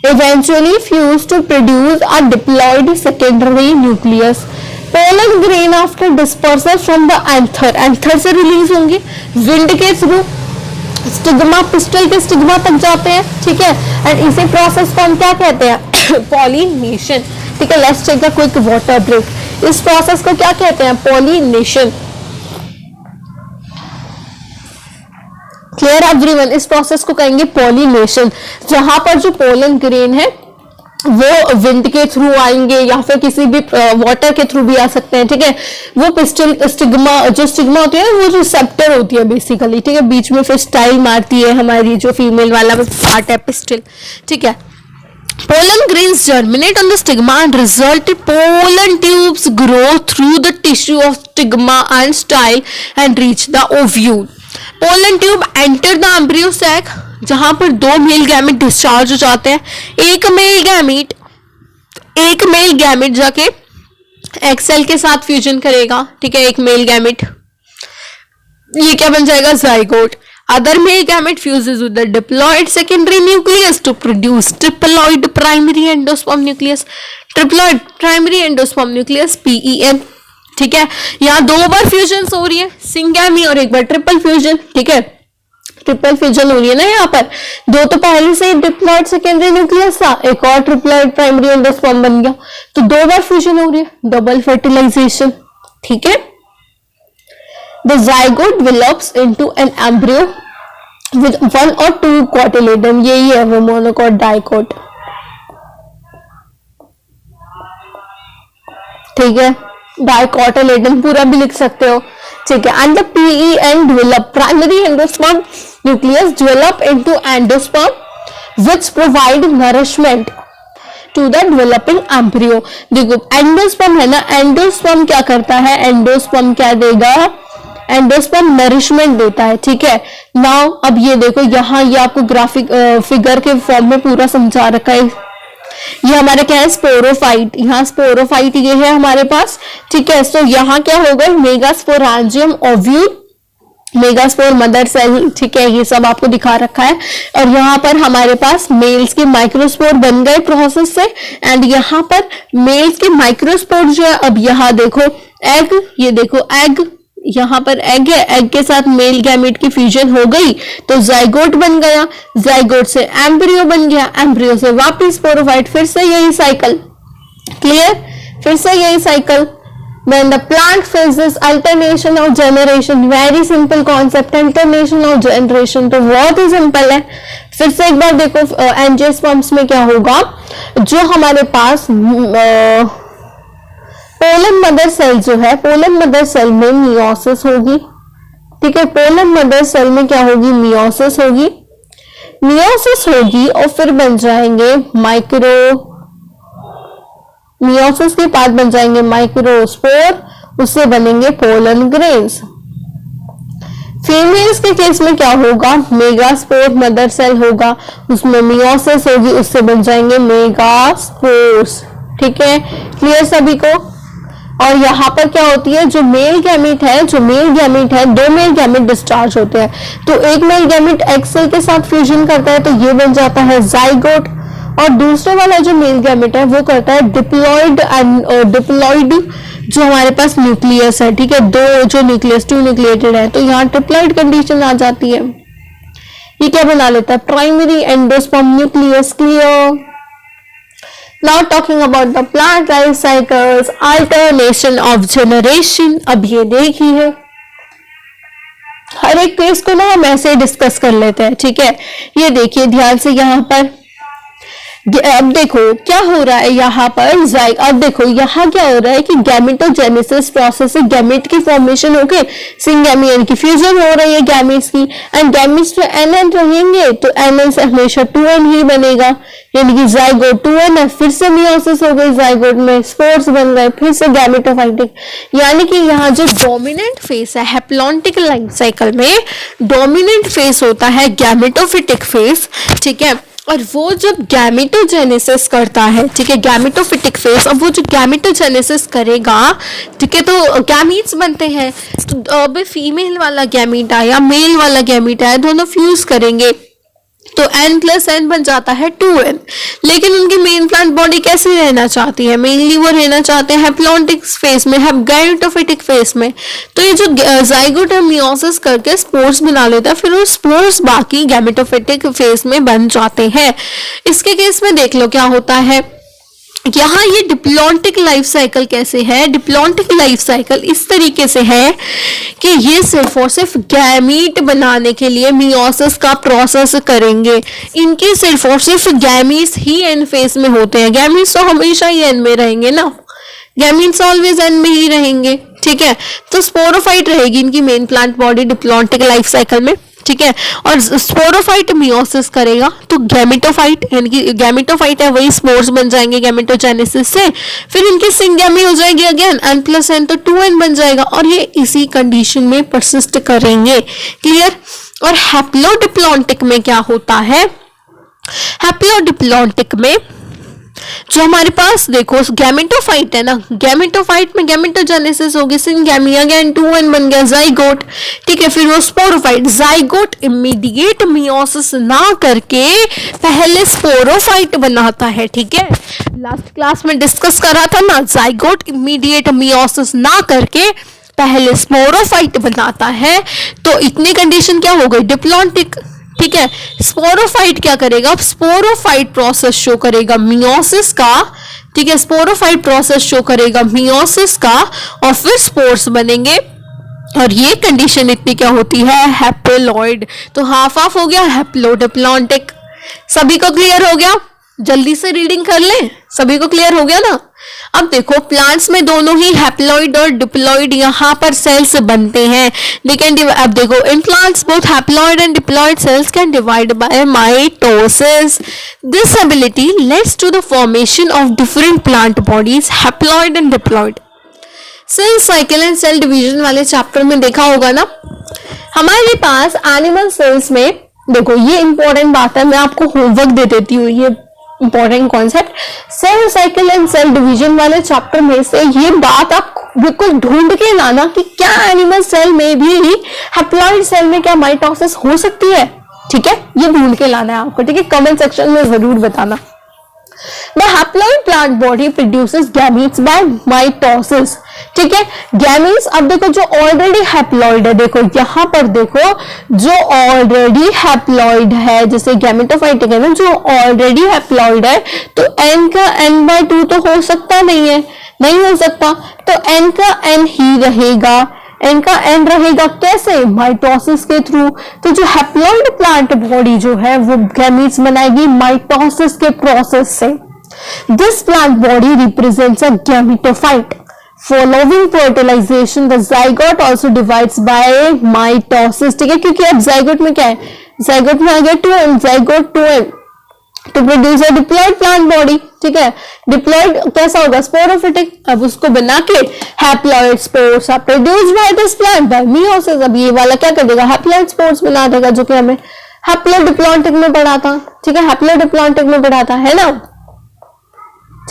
eventually fused to produce a diploid secondary nucleus। pollen grain after dispersal from the anther, anther से रिलीज होंगे विंड के थ्रू स्टिग्मा, पिस्टल के स्टिग्मा तक जाते हैं, ठीक है। एंड इसी प्रोसेस को हम क्या कहते हैं? पॉलिनेशन, ठीक है। Let's take a quick water break. इस प्रोसेस को क्या कहते हैं? पॉलिनेशन। Clear everyone? इस प्रोसेस को कहेंगे पॉलिनेशन, जहां पर जो पोलन ग्रेन है वो विंड के थ्रू आएंगे या फिर किसी भी वाटर के थ्रू भी आ सकते हैं, ठीक है। वो पिस्टल स्टिग्मा, जो स्टिग्मा होती है वो रिसेप्टर होती है बेसिकली, ठीक है। बीच में फिर स्टाइल मारती है हमारी जो फीमेल वाला पार्ट है पिस्टल, ठीक है। Pollen grains germinate on the stigma and result in pollen tubes grow through the tissue of stigma and style and reach the ovule। Pollen tube enter the embryo sac, जहां पर 2 male gamete discharge हो जाते हैं। एक male gamete जाके egg cell के साथ fusion करेगा, ठीक है। एक मेल गैमेट, ये क्या बन जाएगा? Zygote. Other male gamete fuses with the diploid secondary nucleus to produce triploid primary endosperm nucleus। triploid primary endosperm nucleus PEN, ठीक है। यहाँ 2 बार फ्यूजन हो रही है, सिंगैमी और एक बार ट्रिपल फ्यूजन, ठीक है। ट्रिपल फ्यूजन हो रही है ना यहाँ पर। 2 तो पहले से डिप्लॉइड सेकेंडरी न्यूक्लियस था, एक और ट्रिपलॉइड प्राइमरी एंडोस्पर्म बन गया, तो 2 बार फ्यूजन हो रही है, डबल फर्टिलाइजेशन, ठीक है। The zygote develops into an embryo with 1 or 2 cotyledon। यही है वो मोनोकॉट डाइकॉट, ठीक है। डाइकोटिलेडन पूरा भी लिख सकते हो, ठीक है। And the PEN develop, primary endosperm nucleus develop into endosperm which provide nourishment to the developing embryo। देखो एंडोस्पर्म है ना, एंडोस्पर्म क्या करता है? एंडोस्पर्म क्या देगा? एंडोस्पर्म नरिशमेंट देता है, ठीक है। नाउ अब ये देखो यहाँ ये आपको ग्राफिक फिगर के फॉर्म में पूरा समझा रखा है। ये हमारा क्या है? स्पोरोफाइट। यहाँ स्पोरोफाइट ये है हमारे पास, ठीक है। सो यहाँ क्या होगा? Megasporangium ovule, megaspore mother cell, ठीक है। ये सब आपको दिखा रखा है। और यहाँ पर हमारे पास मेल्स के माइक्रोस्पोर बन गए प्रोसेस से, एंड यहाँ पर मेल्स के माइक्रोस्पोर जो है, अब यहाँ देखो एग, ये देखो एग, यहाँ पर एग है, एग के साथ मेल गैमेट की फ्यूजन हो गई तो जाइगोट बन गया, जाइगोट से एम्ब्रियो बन गया, एम्ब्रियो से वापस स्पोरोफाइट, फिर से यही साइकिल। क्लियर? फिर से यही cycle. When the plant faces alternation of generation, very simple concept, alternation of generation, तो बहुत ही सिंपल है। फिर से एक बार देखो एंजियोस्पर्म्स में क्या होगा, जो हमारे पास पोलन मदर सेल जो है, पोलन मदर सेल में मियोसिस होगी, ठीक है। पोलन मदर सेल में क्या होगी? मियोसिस होगी, मियोसिस होगी और फिर बन जाएंगे माइक्रो, मियोसिस के बाद बन जाएंगे माइक्रोस्पोर, उससे बनेंगे पोलन ग्रेन्स। फीमेल्स के केस में क्या होगा? मेगास्पोर मदर सेल होगा, उसमें मियोसिस होगी, उससे बन जाएंगे मेगास्पोर्स, ठीक है। क्लियर सभी को? और यहाँ पर क्या होती है? जो मेल गैमेट है, जो मेल गैमेट है, 2 मेल गैमेट डिस्चार्ज होते हैं, तो एक मेल गैमेट एग सेल के साथ फ्यूजन करता है तो ये बन जाता है जाइगोट, और दूसरे वाला जो मेल गैमेट है वो करता है डिप्लॉइड, एंड डिप्लॉइड जो हमारे पास न्यूक्लियस है, ठीक है। 2 जो न्यूक्लियस 2 न्यूक्लिएटेड है, तो यहाँ ट्रिप्लॉइड कंडीशन आ जाती है। ये क्या बना लेता है? Primary endosperm nucleus. Clear? Now talking about the plant life cycles, alternation of generation। अब ये देखिए हर एक केस को ना हम ऐसे डिस्कस कर लेते हैं, ठीक है। ये देखिए ध्यान से, यहाँ पर अब देखो क्या हो रहा है यहाँ पर अब देखो यहाँ क्या हो रहा है कि गैमेटोजेनेसिस प्रोसेस से गैमेट की फॉर्मेशन होके सिंगैमी यानी कि फ्यूजन हो रही है गैमेट्स की, एंड गैमेट्स जो एन रहेंगे तो एन से हमेशा 2n ही बनेगा, यानी कि जाइगोट 2n है, फिर से मियोसिस हो गई, जाइगोट में स्पोर्स बन गए, फिर से गैमेटोफाइटिक। यानी कि यहाँ जो डोमिनेंट फेस है हैप्लॉन्टिक लाइफ साइकिल में, डोमिनेंट फेस होता है गैमेटोफिटिक फेस, ठीक है, और वो जब गैमेटोजेनेसिस करता है, ठीक है, गैमेटोफिटिक फेस, अब वो जो गैमेटोजेनेसिस करेगा, ठीक है, तो गैमीट्स बनते हैं, तो अब फीमेल वाला गैमीट आया, मेल वाला गैमीट आया, दोनों फ्यूज करेंगे तो n+n बन जाता है 2n। लेकिन उनकी मेन प्लांट बॉडी कैसे रहना चाहती है, मेनली वो रहना चाहते हैं हैप्लॉन्टिक फेस में, गैमेटोफिटिक फेस में। तो ये जो जाइगोट है मियोसिस करके स्पोर्स बना लेता है, फिर वो स्पोर्स बाकी गैमेटोफिटिक फेस में बन जाते हैं। इसके केस में देख लो क्या होता है, यहाँ ये डिप्लॉन्टिक लाइफ साइकिल कैसे है, डिप्लॉन्टिक लाइफ साइकिल इस तरीके से है कि ये सिर्फ और सिर्फ गैमीट बनाने के लिए मियोसिस का प्रोसेस करेंगे। इनके सिर्फ और सिर्फ गैमीट्स ही एन फेस में होते हैं, गैमीट्स तो हमेशा ही एन में रहेंगे ना, गैमीट्स ऑलवेज एन में ही रहेंगे, ठीक है। तो स्पोरोफाइट रहेगी इनकी main plant body diplontic life cycle में, ठीक है, और स्पोरोफाइट मियोसिस करेगा तो गैमेटोफाइट, यानी कि गैमेटोफाइट है वही स्पोर्स बन जाएंगे गैमेटोजेनेसिस से, फिर इनकी सिंगैमी हो जाएगी अगेन n+n तो 2n बन जाएगा, और ये इसी कंडीशन में परसिस्ट करेंगे। क्लियर। और हैप्लोडिप्लॉन्टिक में क्या होता है, हैप्लोडिप्लॉन्टिक में जो हमारे पास देखो गैमेटोफाइट है ना, गैमेटोफाइट में गैमेटोजेनेसिस होगी, सिंगैमी अगेन 2n बन गया जाइगोट, ठीक है, फिर वो स्पोरोफाइट, जाइगोट इमीडिएट मियोसिस ना करके पहले स्पोरोफाइट बनाता है, ठीक है, लास्ट क्लास में डिस्कस करा था ना, जाइगोट इमीडिएट मियोसिस ना करके पहले स्पोरोफाइट बनाता है। तो इतनी कंडीशन क्या हो गई, डिप्लॉन्टिक, ठीक है। स्पोरोफाइट क्या करेगा, स्पोरोफाइट प्रोसेस शो करेगा मियोसिस का, ठीक है, स्पोरोफाइट प्रोसेस शो करेगा मियोसिस का, और फिर स्पोर्स बनेंगे, और ये कंडीशन इतनी क्या होती है, हैप्लोइड। तो हाफ हाफ हो गया हैप्लोडिप्लॉन्टिक। सभी को क्लियर हो गया, जल्दी से रीडिंग कर लें, सभी को क्लियर हो गया ना। अब देखो प्लांट्स में दोनों ही हैप्लॉइड और डिप्लॉइड यहाँ पर सेल्स बनते हैं, लेकिन अब देखो in plants both haploid and diploid cells can divide by mitosis. This ability leads to the formation of different plant bodies, haploid and diploid. Cell cycle and cell division वाले chapter में देखा होगा ना, हमारे पास एनिमल सेल्स में देखो, ये important बात है, मैं आपको होमवर्क दे देती हूँ, ये important concept, cell cycle and cell division वाले चैप्टर में से ये बात आप बिल्कुल ढूंढ के लाना कि क्या एनिमल सेल में भी हैप्लॉइड सेल में क्या माइटोसिस हो सकती है, ठीक है, ये ढूंढ के लाना है आपको, ठीक है, कमेंट सेक्शन में जरूर बताना। The haploid plant body produces gametes by mitosis, ठीक है, गैमीट्स। अब देखो जो ऑलरेडी हैप्लॉइड है, देखो यहाँ पर देखो जो ऑलरेडी हैप्लॉइड है, जैसे गैमेटोफाइटिक है ना, जो ऑलरेडी हैप्लॉइड है, तो n का n/2 तो हो सकता नहीं है, नहीं हो सकता, तो n का n ही रहेगा, n का n रहेगा कैसे, माइटोसिस के थ्रू। तो जो हैप्लॉइड प्लांट बॉडी जो है वो गैमीट्स बनाएगी माइटोसिस के प्रोसेस से। This plant body represents a gametophyte. Following fertilization, the zygote also divides by mitosis, ठीक है, क्योंकि अब जाइगोट में क्या है, जाइगोट में आ गया 2n, zygote 2n to produce a diploid plant body, ठीक है, डिप्लॉइड कैसा होगा, स्पोरोफिटिक। अब उसको बना के haploid spores are produced by this plant by meiosis. अब ये वाला क्या कर देगा, हैप्लॉइड स्पोर्स बना देगा, जो कि हमें हैप्लोडिप्लॉन्टिक में पढ़ा था, ठीक है, हैप्लोडिप्लॉन्टिक में पढ़ा था, है ना,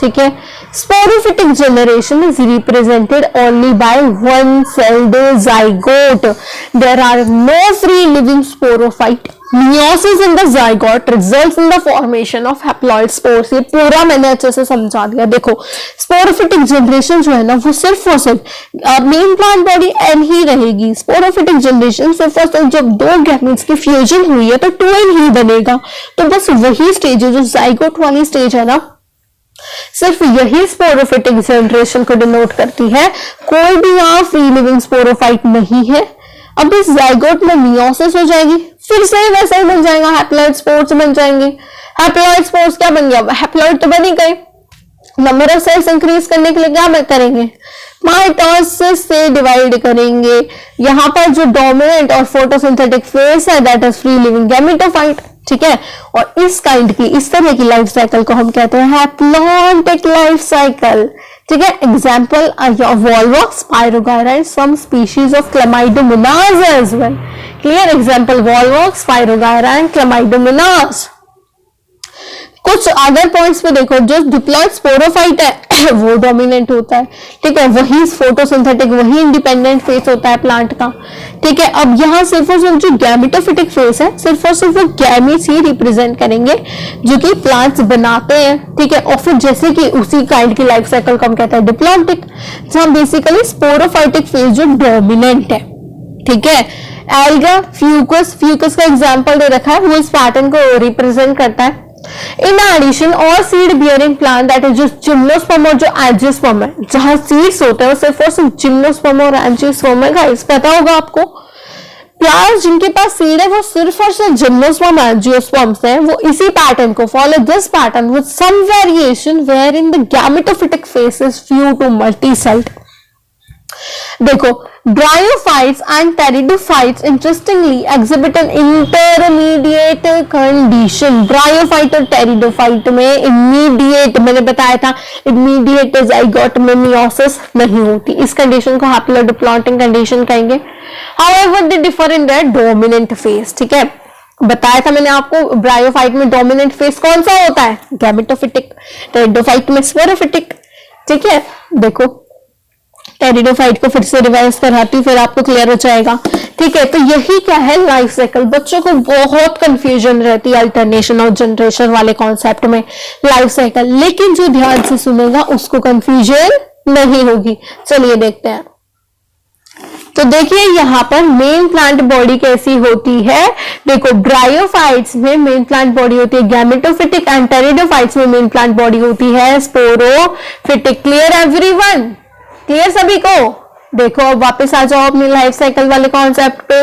ठीक है। Sporophytic generation is represented only by one sailed zygote. There are no free living sporophyte. Meiosis in the zygote results in the formation of haploid spores. ये पूरा मैंने अच्छे से समझा दिया। देखो स्पोरोफिटिक जनरेशन जो है ना, वो सिर्फ और सिर्फ मेन प्लांट बॉडी एन ही रहेगी। स्पोरोफिटिक जनरेशन सिर्फ और सिर्फ जब दो गैमेट्स की फ्यूजन हुई है तो 2n ही बनेगा। तो बस वही स्टेज है जो जाइगोट वाली स्टेज है ना, सिर्फ यही स्पोरोफिटिक जनरेशन को डिनोट करती है। कोई भी यहाँ फ्री लिविंग स्पोरोफाइट नहीं है। अब इस जाइगोट में मियोसिस हो जाएगी, फिर से वैसा ही बन जाएगा, हैप्लॉइड स्पोर्स बन जाएंगे। हैप्लॉइड स्पोर्स क्या बन गया, हैप्लॉइड तो बन ही गए। नंबर ऑफ सेल्स इंक्रीज करने के लिए क्या करेंगे, माइटोसिस से डिवाइड करेंगे। यहाँ पर जो डोमिनेंट और फोटोसिंथेटिक फेज है that is free living gametophyte, ठीक है। और इस काइंड की, इस तरह की लाइफ साइकिल को हम कहते हैं हैप्लॉन्टिक लाइफ साइकिल, ठीक है। Example volvox, spirogyra and some species of chlamydomonas as well. Clear, example volvox, spirogyra and chlamydomonas. कुछ अदर पॉइंट्स पे देखो, जो डिप्लॉयड स्पोरोफाइट है वो डोमिनेंट होता है, ठीक है, वही फोटोसिंथेटिक, वही इंडिपेंडेंट फेस होता है प्लांट का, ठीक है। अब यहाँ सिर्फ और सिर्फ जो गैमेटोफिटिक फेस है, सिर्फ और सिर्फ वो गैमीट्स ही रिप्रेजेंट करेंगे जो कि प्लांट्स बनाते हैं, ठीक है। और फिर जैसे कि उसी काइंड की लाइफ साइकिल को हम कहते हैं डिप्लॉन्टिक, जहां बेसिकली स्पोरोफाइटिक फेस जो डोमिनेंट है, ठीक है। एल्गा, फ्यूकस, फ्यूकस का एग्जाम्पल दे रखा है, वो इस पैटर्न को रिप्रेजेंट करता है। इन एडिशन और seed bearing plant that is जो जिम्नोस्पर्म और जो एंजियोस्पर्म है, जहां सीड्स होते हैं वो सिर्फ और सिर्फ जिम्नोस्पर्म और एंजियोस्पर्म है, गाइस पता होगा आपको। प्लांट्स जिनके पास सीड है वो सिर्फ और सिर्फ जिम्नोस्पर्म एंजियोस्पर्म है, वो इसी पैटर्न को follow this pattern with some variation where in the gametophytic phase is few to multicelled. देखो, bryophytes and pteridophytes interestingly exhibit an intermediate condition. Bryophyte और टेरिडोफाइट में इमीडिएट, मैंने बताया था, इमीडिएट ज़ाइगोट में मियोसिस नहीं होती, इस कंडीशन को हैप्लोडिप्लॉन्टिक कंडीशन कहेंगे। However they differ in their dominant phase, ठीक है। बताया था मैंने आपको, ब्रायोफाइट में डोमिनेंट फेस कौन सा होता है, गैमेटोफिटिक, टेरिडोफाइट में स्पोरोफिटिक, ठीक है। देखो टेरिडोफाइट को फिर से रिवाइज कराती हूँ, फिर आपको क्लियर हो जाएगा, ठीक है। तो यही क्या है लाइफ साइकिल। बच्चों को बहुत कंफ्यूजन रहती है अल्टरनेशन और जनरेशन वाले कॉन्सेप्ट में, लाइफ साइकिल, लेकिन जो ध्यान से सुनेगा उसको कंफ्यूजन नहीं होगी। चलिए देखते हैं। तो देखिए यहाँ पर मेन प्लांट बॉडी कैसी होती है। देखो, ब्रायोफाइट्स में मेन प्लांट बॉडी होती है गैमेटोफिटिक एंड टेरिडोफाइट्स में मेन प्लांट बॉडी होती है स्पोरोफिटिक। क्लियर एवरीवन, क्लियर सभी को। देखो अब वापस आ जाओ अपनी लाइफ साइकिल वाले कॉन्सेप्ट पे।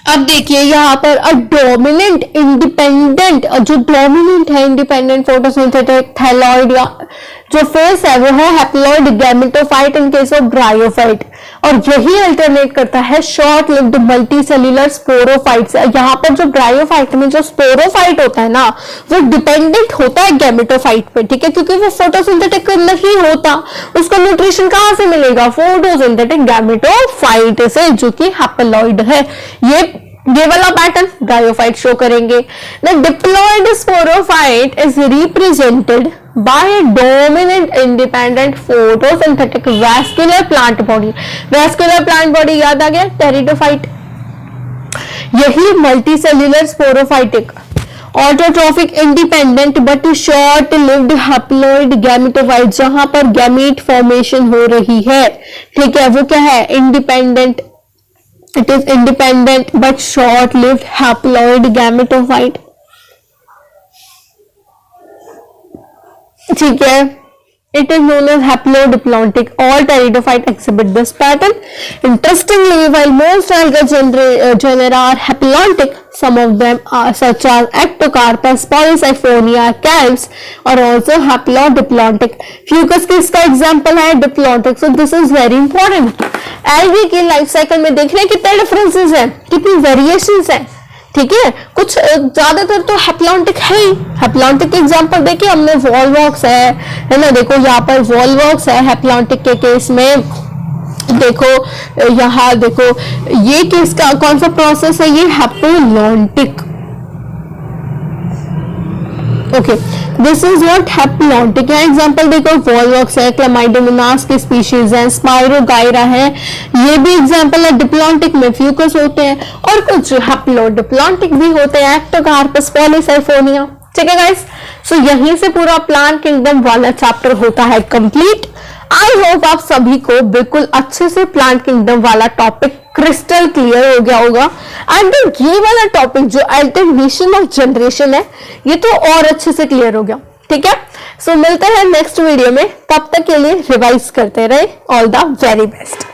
अब देखिए यहाँ पर अ डोमिनेंट इंडिपेंडेंट, जो डोमिनेंट है इंडिपेंडेंट फोटोसिंथेटिक थैलॉइड या जो फेस है वो है haploid gametophyte in case of bryophyte, और यही अल्टरनेट करता है शॉर्ट लिव्ड मल्टीसेल्युलर स्पोरोफाइट से। यहाँ पर जो ब्रायोफाइट में जो स्पोरोफाइट होता है ना, वो डिपेंडेंट होता है गैमेटोफाइट पे, ठीक है, क्योंकि वो फोटोसिंथेटिक नहीं होता, उसको न्यूट्रिशन कहां से मिलेगा, फोटोसिंथेटिक गैमेटोफाइट से, जो कि हैप्लॉइड है। ये वाला पैटर्न ब्रायोफाइट शो करेंगे। The diploid sporophyte is represented by dominant independent photosynthetic vascular plant body. Vascular plant body याद आ गया, टेरिडोफाइट। यही multicellular sporophytic autotrophic independent but short lived haploid gametophyte, जहां पर गैमीट फॉर्मेशन हो रही है, ठीक है, वो क्या है, independent. It is independent but short-lived haploid gametophyte, ठीक है। It is known as haplodiplontic. All pteridophyte exhibit this pattern. Interestingly, while most alga genera are haplontic, some of them are such as Ectocarpus, Polysiphonia, Calves are also haplodiplontic. Fucus की इसका example है diplontic, so this is very important. Algae की life cycle में देख रहे हैं कितने differences हैं, कितनी वेरिएशंस हैं, ठीक है। कुछ ज्यादातर तो हैप्लॉन्टिक है ही। हैप्लॉन्टिक के एग्जांपल देखिए हमने, वॉल्वॉक्स है ना, देखो यहाँ पर वॉल्वॉक्स है हैप्लॉन्टिक के केस में। देखो यहाँ देखो, ये केस का कौन सा प्रोसेस है, ये haplontic, okay, this is what haplontic है। एग्जांपल देखो, वॉल्वॉक्स है, क्लेमाइडोमोनास की स्पीशीज है, स्पाइरोगायरा है, ये भी एग्जांपल है। डिप्लॉन्टिक में फ्यूकस होते हैं और कुछ हैप्लोडिप्लॉन्टिक भी होते हैं, एक्टोकार्पस, पॉलीसाइफोनिया, ठीक है गाइस। सो यहीं से पूरा प्लांट किंगडम वाला चैप्टर होता है कंप्लीट। आई होप आप सभी को बिल्कुल अच्छे से प्लांट किंगडम वाला टॉपिक क्रिस्टल क्लियर हो गया होगा। एंड ये वाला टॉपिक जो अल्टरनेशन और जनरेशन है, ये तो और अच्छे से क्लियर हो गया, ठीक है। सो मिलते हैं नेक्स्ट वीडियो में, तब तक के लिए रिवाइज करते रहे। All the very best.